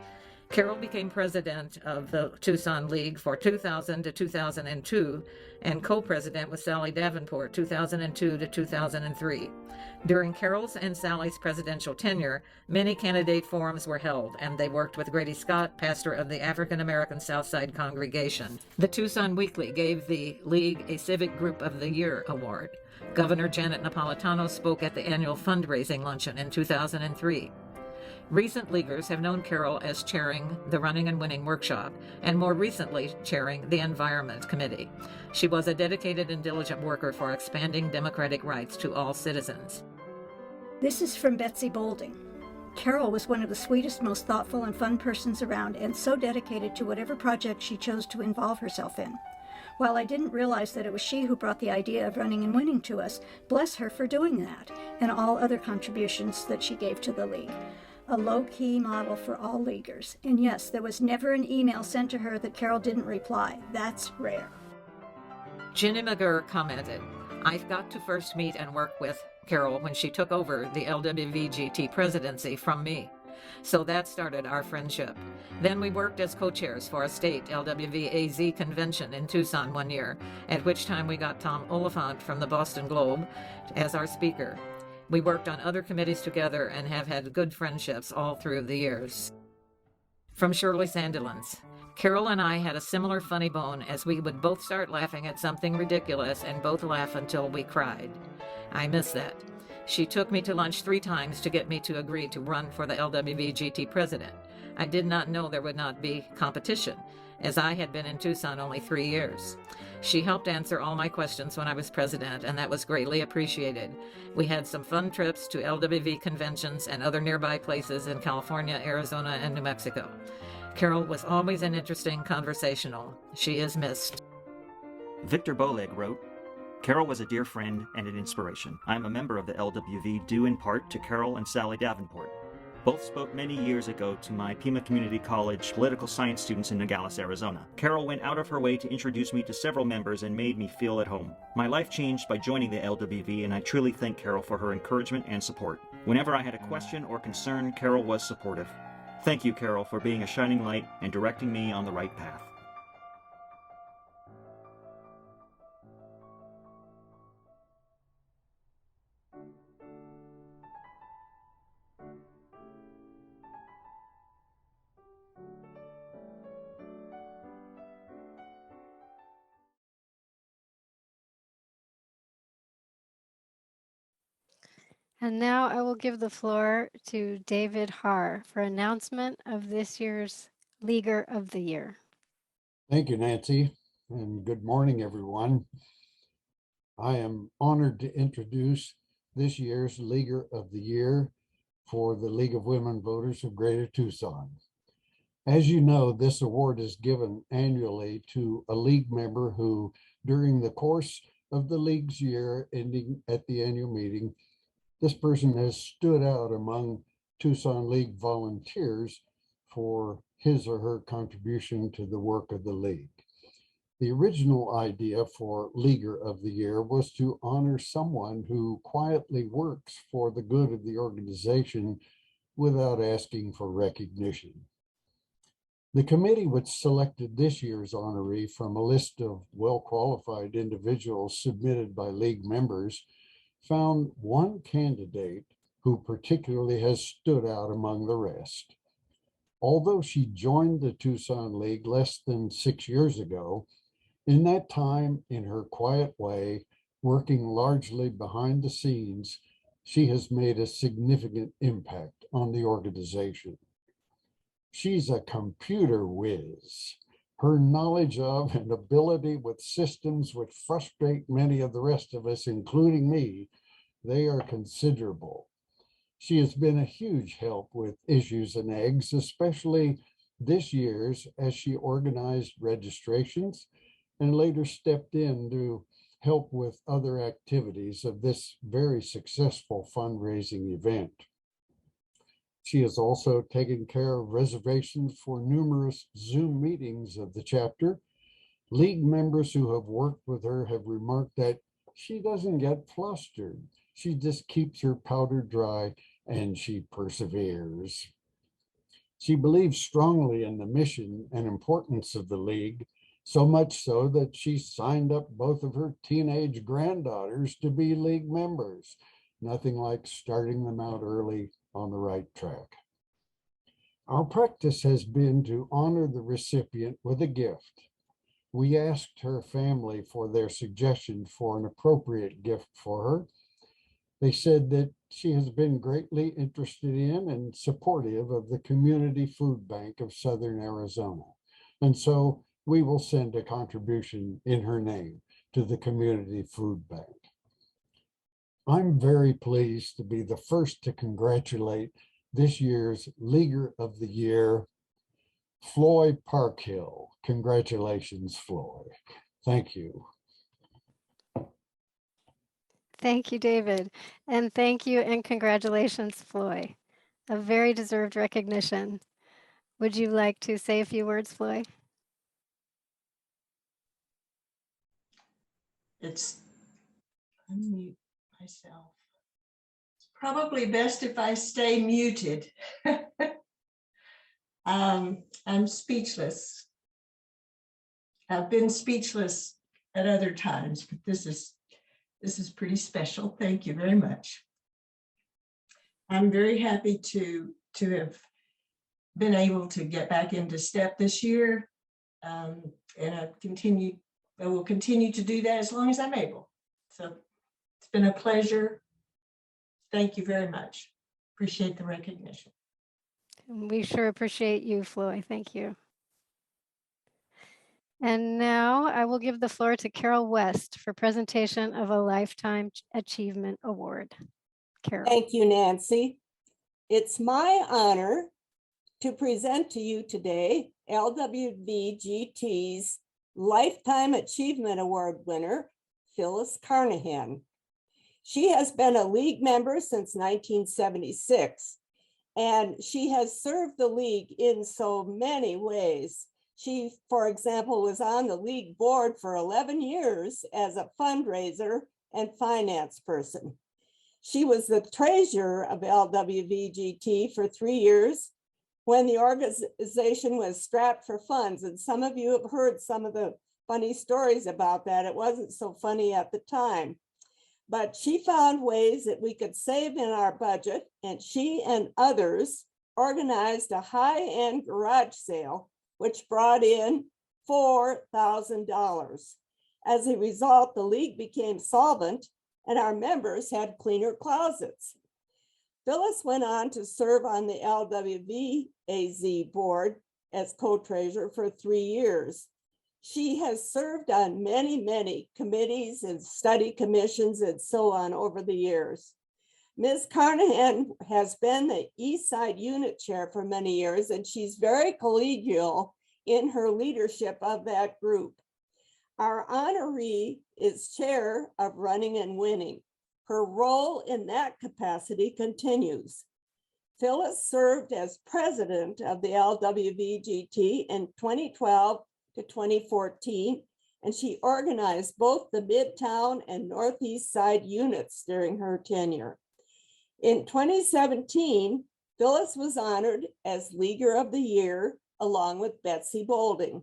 Carol became president of the Tucson League for 2000 to 2002 and co-president with Sally Davenport 2002 to 2003. During Carol's and Sally's presidential tenure, many candidate forums were held, and they worked with Grady Scott, pastor of the African American Southside Congregation. The Tucson Weekly gave the League a Civic Group of the Year award. Governor Janet Napolitano spoke at the annual fundraising luncheon in 2003. Recent leaguers have known Carol as chairing the Running and Winning Workshop, and more recently chairing the Environment Committee. She was a dedicated and diligent worker for expanding democratic rights to all citizens. This is from Betsy Bolding. Carol was one of the sweetest, most thoughtful and fun persons around, and so dedicated to whatever project she chose to involve herself in. While I didn't realize that it was she who brought the idea of Running and Winning to us, bless her for doing that, and all other contributions that she gave to the League. A low-key model for all leaguers. And yes, there was never an email sent to her that Carol didn't reply. That's rare. Ginny McGurr commented, "I've got to first meet and work with Carol when she took over the LWVGT presidency from me. So that started our friendship. Then we worked as co-chairs for a state LWVAZ convention in Tucson one year, at which time we got Tom Oliphant from the Boston Globe as our speaker. We worked on other committees together and have had good friendships all through the years." From Shirley Sandilands, "Carol and I had a similar funny bone, as we would both start laughing at something ridiculous and both laugh until we cried. I miss that. She took me to lunch 3 times to get me to agree to run for the LWVGT president. I did not know there would not be competition, as I had been in Tucson only 3 years. She helped answer all my questions when I was president, and that was greatly appreciated. We had some fun trips to LWV conventions and other nearby places in California, Arizona, and New Mexico. Carol was always an interesting conversational. She is missed." Victor Boleg wrote, Carol was a dear friend and an inspiration. I am a member of the LWV due in part to Carol and Sally Davenport. Both spoke many years ago to my Pima Community College political science students in Nogales, Arizona. Carol went out of her way to introduce me to several members and made me feel at home. My life changed by joining the LWV, and I truly thank Carol for her encouragement and support. Whenever I had a question or concern, Carol was supportive. Thank you, Carol, for being a shining light and directing me on the right path. And now I will give the floor to David Haar for announcement of this year's Leaguer of the Year. Thank you, Nancy, and good morning, everyone. I am honored to introduce this year's Leaguer of the Year for the League of Women Voters of Greater Tucson. As you know, this award is given annually to a League member who, during the course of the League's year ending at the annual meeting, this person has stood out among Tucson League volunteers for his or her contribution to the work of the League. The original idea for Leaguer of the Year was to honor someone who quietly works for the good of the organization without asking for recognition. The committee, which selected this year's honoree from a list of well-qualified individuals submitted by League members, found one candidate who particularly has stood out among the rest. Although she joined the Tucson League less than 6 years ago, in that time, in her quiet way, working largely behind the scenes, she has made a significant impact on the organization. She's a computer whiz. Her knowledge of and ability with systems which frustrate many of the rest of us, including me, they are considerable. She has been a huge help with Issues and Eggs, especially this year's, as she organized registrations and later stepped in to help with other activities of this very successful fundraising event. She has also taken care of reservations for numerous Zoom meetings of the chapter. League members who have worked with her have remarked that she doesn't get flustered. She just keeps her powder dry and she perseveres. She believes strongly in the mission and importance of the League, so much so that she signed up both of her teenage granddaughters to be League members. Nothing like starting them out early on the right track. Our practice has been to honor the recipient with a gift. We asked her family for their suggestion for an appropriate gift for her. They said that she has been greatly interested in and supportive of the Community Food Bank of Southern Arizona. And so we will send a contribution in her name to the Community Food Bank. I'm very pleased to be the first to congratulate this year's Leaguer of the Year, Floy Parkhill. Congratulations, Floy. Thank you. Thank you, David. And thank you and congratulations, Floy. A very deserved recognition. Would you like to say a few words, Floy? It's unmute myself. It's probably best if I stay muted. I'm speechless. I've been speechless at other times, but this is pretty special. Thank you very much. I'm very happy to have been able to get back into step this year, and I will continue to do that as long as I'm able. So it's been a pleasure. Thank you very much. Appreciate the recognition. We sure appreciate you, Floy. Thank you. And now I will give the floor to Carol West for presentation of a Lifetime Achievement Award. Carol. Thank you, Nancy. It's my honor to present to you today LWVGT's Lifetime Achievement Award winner, Phyllis Carnahan. She has been a league member since 1976, and she has served the league in so many ways. She, for example, was on the league board for 11 years as a fundraiser and finance person. She was the treasurer of LWVGT for 3 years when the organization was strapped for funds. And some of you have heard some of the funny stories about that. It wasn't so funny at the time, but she found ways that we could save in our budget, and she and others organized a high-end garage sale, which brought in $4,000. As a result, the league became solvent and our members had cleaner closets. Phyllis went on to serve on the LWVAZ board as co-treasurer for 3 years. She has served on many committees and study commissions and so on over the years. Ms. Carnahan has been the East Side Unit Chair for many years, and she's very collegial in her leadership of that group. Our honoree is Chair of Running and Winning. Her role in that capacity continues. Phyllis served as president of the LWVGT in 2012 to 2014, and she organized both the Midtown and Northeast Side units during her tenure. In 2017, Phyllis was honored as Leaguer of the Year along with Betsy Bolding.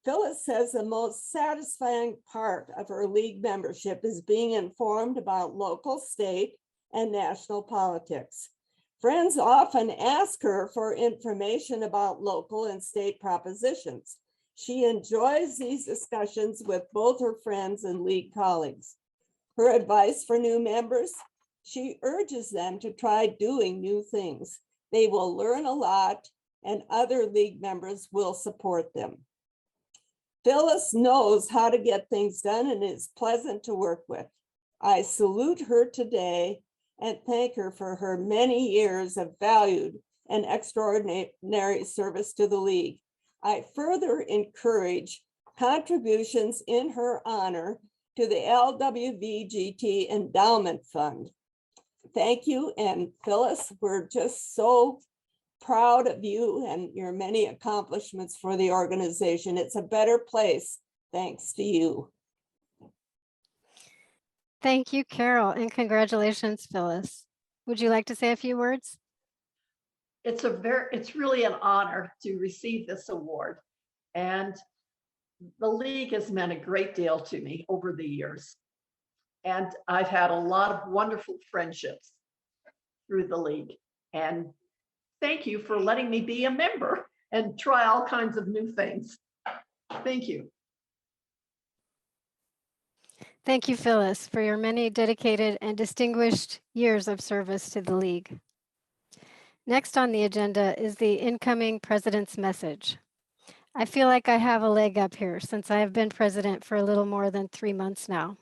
Phyllis says the most satisfying part of her league membership is being informed about local, state, and national politics. Friends often ask her for information about local and state propositions. She enjoys these discussions with both her friends and league colleagues. Her advice for new members: she urges them to try doing new things. They will learn a lot, and other league members will support them. Phyllis knows how to get things done and is pleasant to work with. I salute her today and thank her for her many years of valued and extraordinary service to the league. I further encourage contributions in her honor to the LWVGT Endowment Fund. Thank you, and Phyllis, we're just so proud of you and your many accomplishments for the organization. It's a better place thanks to you. Thank you, Carol, and congratulations, Phyllis. Would you like to say a few words? It's really an honor to receive this award, and the league has meant a great deal to me over the years. And I've had a lot of wonderful friendships through the league. And thank you for letting me be a member and try all kinds of new things. Thank you. Thank you, Phyllis, for your many dedicated and distinguished years of service to the league. Next on the agenda is the incoming president's message. I feel like I have a leg up here since I have been president for a little more than 3 months now.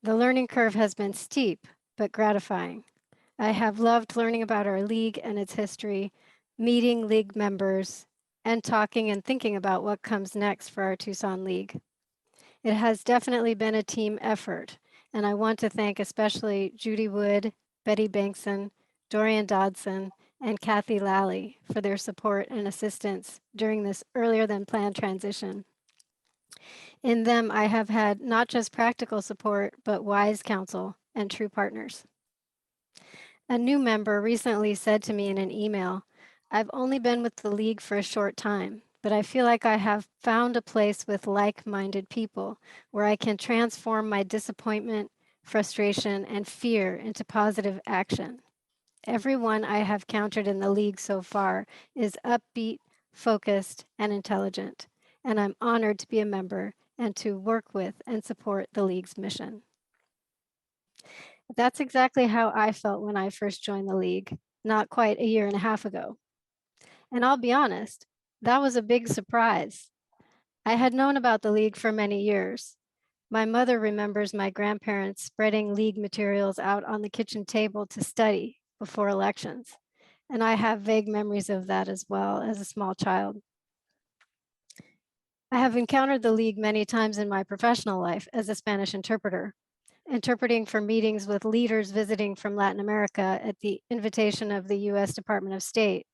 The learning curve has been steep, but gratifying. I have loved learning about our league and its history, meeting league members, and talking and thinking about what comes next for our Tucson League. It has definitely been a team effort, and I want to thank especially Judy Wood, Betty Bankson, Dorian Dodson, and Kathy Lally for their support and assistance during this earlier than planned transition. In them, I have had not just practical support, but wise counsel and true partners. A new member recently said to me in an email, "I've only been with the league for a short time, but I feel like I have found a place with like-minded people where I can transform my disappointment, frustration, and fear into positive action. Everyone I have countered in the league so far is upbeat, focused, and intelligent, and I'm honored to be a member and to work with and support the league's mission." That's exactly how I felt when I first joined the league, not quite a year and a half ago. And I'll be honest, that was a big surprise. I had known about the league for many years. My mother remembers my grandparents spreading league materials out on the kitchen table to study before elections, and I have vague memories of that as well as a small child. I have encountered the League many times in my professional life as a Spanish interpreter, interpreting for meetings with leaders visiting from Latin America at the invitation of the US Department of State,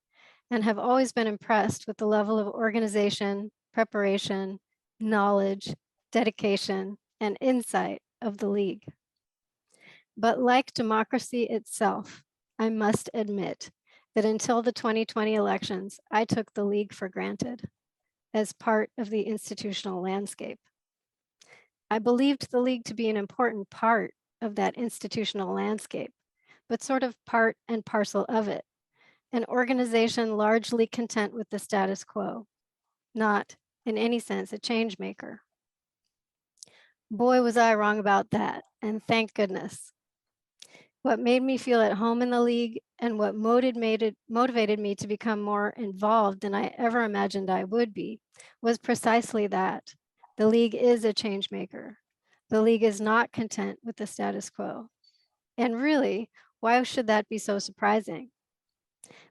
and have always been impressed with the level of organization, preparation, knowledge, dedication, and insight of the League. But like democracy itself, I must admit that until the 2020 elections, I took the League for granted as part of the institutional landscape. I believed the League to be an important part of that institutional landscape, but sort of part and parcel of it, an organization largely content with the status quo, not in any sense a change maker. Boy, was I wrong about that, and thank goodness. What made me feel at home in the League and what motivated me to become more involved than I ever imagined I would be was precisely that. The League is a change maker. The League is not content with the status quo. And really, why should that be so surprising?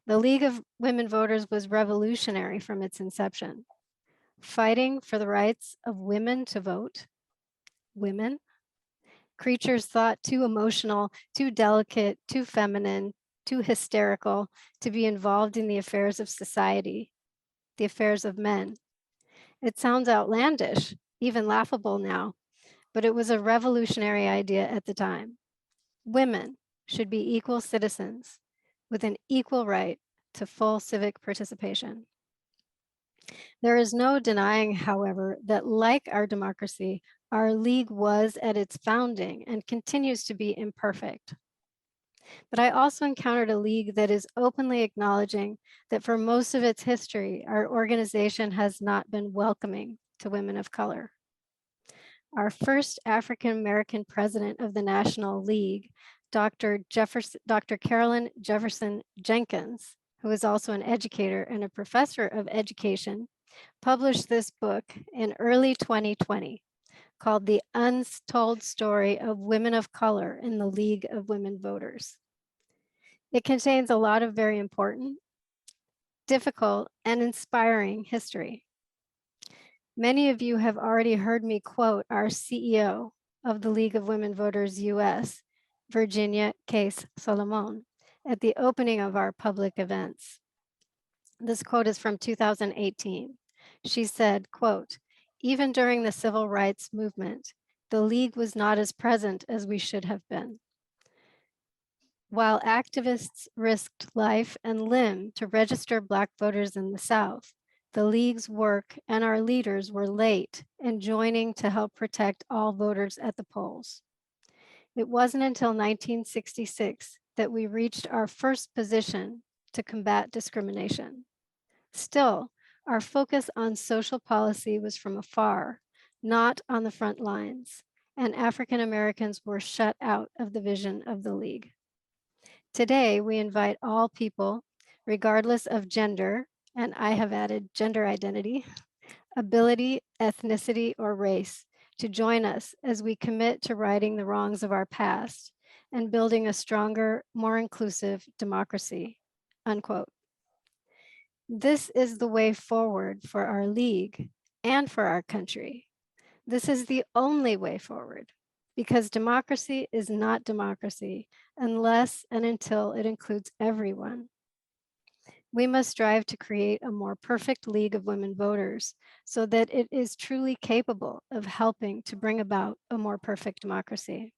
The League of Women Voters was revolutionary from its inception, fighting for the rights of women to vote. Women, creatures thought too emotional, too delicate, too feminine, too hysterical to be involved in the affairs of society, the affairs of men. It sounds outlandish, even laughable now, but it was a revolutionary idea at the time. Women should be equal citizens with an equal right to full civic participation. There is no denying, however, that like our democracy, our League was at its founding and continues to be imperfect. But I also encountered a League that is openly acknowledging that for most of its history, our organization has not been welcoming to women of color. Our first African-American president of the National League, Dr. Carolyn Jefferson Jenkins, who is also an educator and a professor of education, published this book in early 2020 called The Untold Story of Women of Color in the League of Women Voters. It contains a lot of very important, difficult, and inspiring history. Many of you have already heard me quote our CEO of the League of Women Voters US, Virginia Case Solomon, at the opening of our public events. This quote is from 2018. She said, quote, "Even during the civil rights movement, the League was not as present as we should have been. While activists risked life and limb to register Black voters in the South, the League's work and our leaders were late in joining to help protect all voters at the polls. It wasn't until 1966 that we reached our first position to combat discrimination. Still, our focus on social policy was from afar, not on the front lines, and African Americans were shut out of the vision of the League. Today, we invite all people, regardless of gender, and I have added gender identity, ability, ethnicity, or race, to join us as we commit to righting the wrongs of our past and building a stronger, more inclusive democracy," unquote. This is the way forward for our League and for our country. This is the only way forward, because democracy is not democracy unless and until it includes everyone. We must strive to create a more perfect League of Women Voters so that it is truly capable of helping to bring about a more perfect democracy.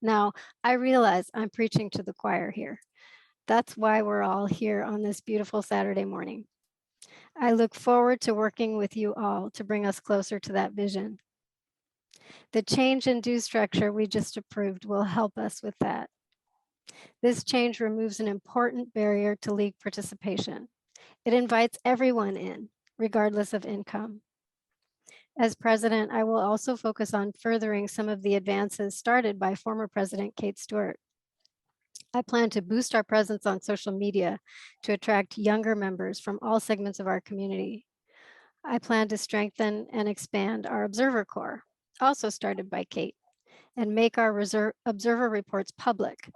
Now, I realize I'm preaching to the choir here. That's why we're all here on this beautiful Saturday morning. I look forward to working with you all to bring us closer to that vision. The change in due structure we just approved will help us with that. This change removes an important barrier to League participation. It invites everyone in, regardless of income. As president, I will also focus on furthering some of the advances started by former President Kate Stewart. I plan to boost our presence on social media to attract younger members from all segments of our community. I plan to strengthen and expand our Observer Corps, also started by Kate, and make our observer reports public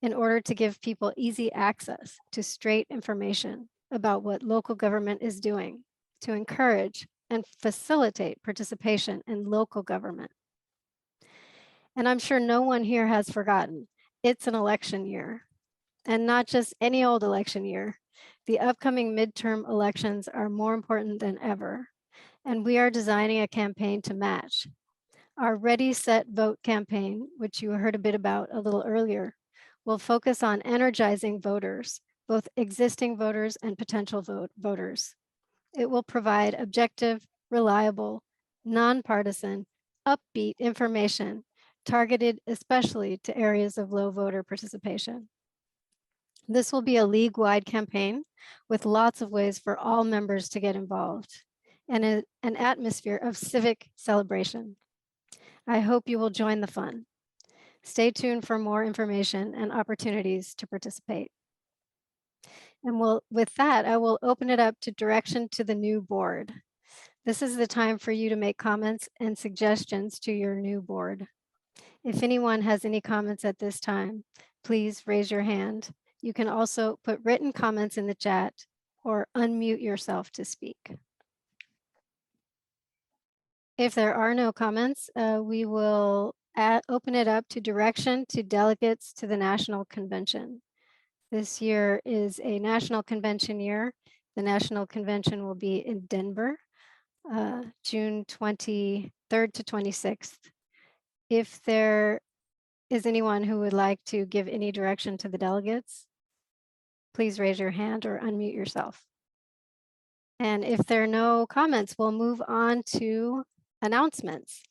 in order to give people easy access to straight information about what local government is doing to encourage and facilitate participation in local government. And I'm sure no one here has forgotten, it's an election year, and not just any old election year. The upcoming midterm elections are more important than ever, and we are designing a campaign to match. Our Ready, Set, Vote campaign, which you heard a bit about a little earlier, will focus on energizing voters, both existing voters and potential voters. It will provide objective, reliable, nonpartisan, upbeat information targeted especially to areas of low voter participation. This will be a league-wide campaign with lots of ways for all members to get involved and an atmosphere of civic celebration. I hope you will join the fun. Stay tuned for more information and opportunities to participate. And with that, I will open it up to direction to the new board. This is the time for you to make comments and suggestions to your new board. If anyone has any comments at this time, please raise your hand. You can also put written comments in the chat or unmute yourself to speak. If there are no comments, we will open it up to direction to delegates to the National Convention. This year is a National Convention year. The National Convention will be in Denver, June 23rd to 26th. If there is anyone who would like to give any direction to the delegates, please raise your hand or unmute yourself. And if there are no comments, we'll move on to announcements.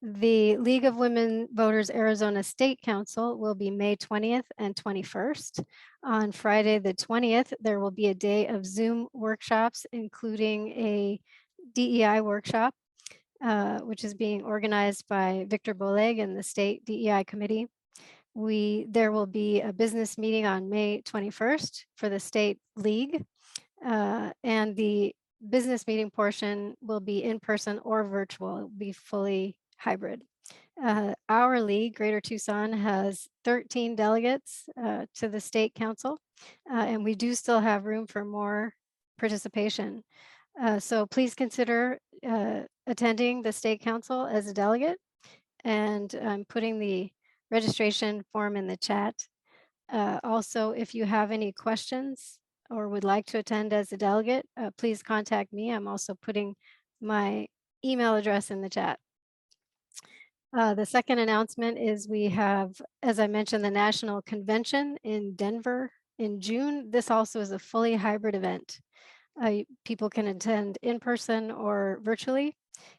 The League of Women Voters Arizona State Council will be May 20th and 21st. On Friday the 20th, there will be a day of Zoom workshops, including a DEI workshop, which is being organized by Victor Boleg and the State DEI Committee. There will be a business meeting on May 21st for the State League, and the business meeting portion will be in person or virtual. It will be fully hybrid. Our league, Greater Tucson, has 13 delegates to the State Council, and we do still have room for more participation. So please consider attending the State Council as a delegate, and I'm putting the registration form in the chat. Also, if you have any questions or would like to attend as a delegate, please contact me. I'm also putting my email address in the chat. The second announcement is we have, as I mentioned, the National Convention in Denver in June. This also is a fully hybrid event. People can attend in person or virtually.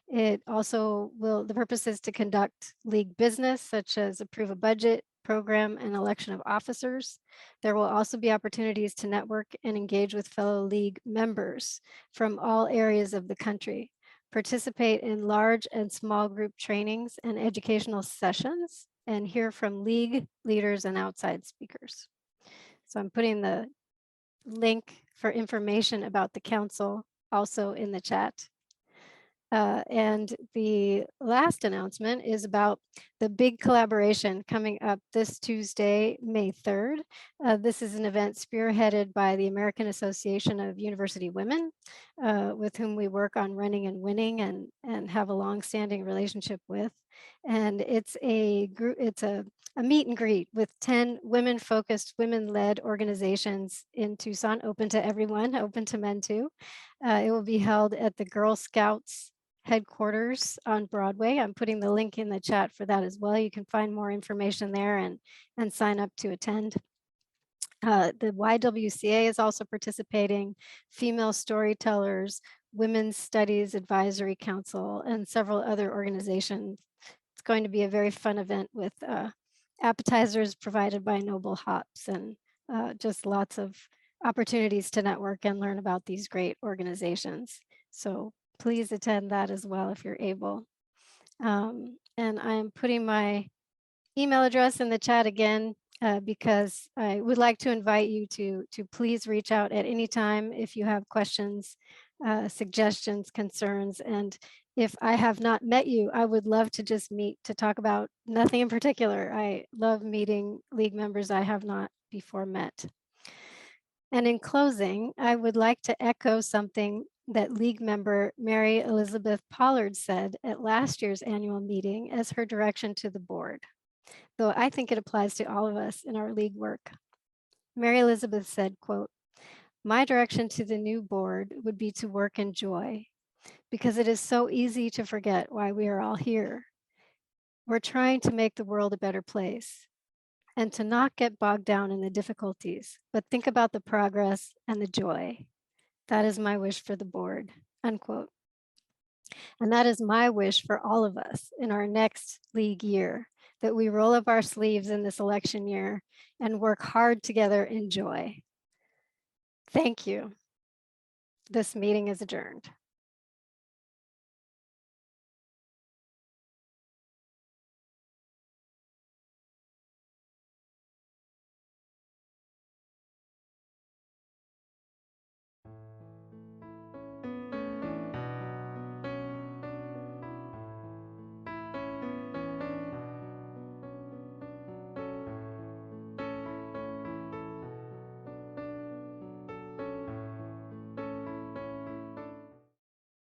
It also the purpose is to conduct league business, such as approve a budget, program, and election of officers. There will also be opportunities to network and engage with fellow league members from all areas of the country. Participate in large and small group trainings and educational sessions, and hear from league leaders and outside speakers. So I'm putting the link for information about the council also in the chat. And the last announcement is about the big collaboration coming up this Tuesday, May 3rd. This is an event spearheaded by the American Association of University Women, with whom we work on running and winning and have a long-standing relationship with. And it's a meet and greet with 10 women-focused, women-led organizations in Tucson, open to everyone, open to men too. It will be held at the Girl Scouts headquarters on Broadway. I'm putting the link in the chat for that as well. You can find more information there and sign up to attend. The YWCA is also participating, Female Storytellers, Women's Studies Advisory Council, and several other organizations. It's going to be a very fun event with appetizers provided by Noble Hops and just lots of opportunities to network and learn about these great organizations. So please attend that as well if you're able. And I'm putting my email address in the chat again because I would like to invite you to please reach out at any time if you have questions, suggestions, concerns. And if I have not met you, I would love to just meet to talk about nothing in particular. I love meeting league members I have not before met. And in closing, I would like to echo something that League member Mary Elizabeth Pollard said at last year's annual meeting as her direction to the board, though I think it applies to all of us in our League work. Mary Elizabeth said, quote, "My direction to the new board would be to work in joy, because it is so easy to forget why we are all here. We're trying to make the world a better place, and to not get bogged down in the difficulties, but think about the progress and the joy. That is my wish for the board," unquote. And that is my wish for all of us in our next League year, that we roll up our sleeves in this election year and work hard together in joy. Thank you. This meeting is adjourned.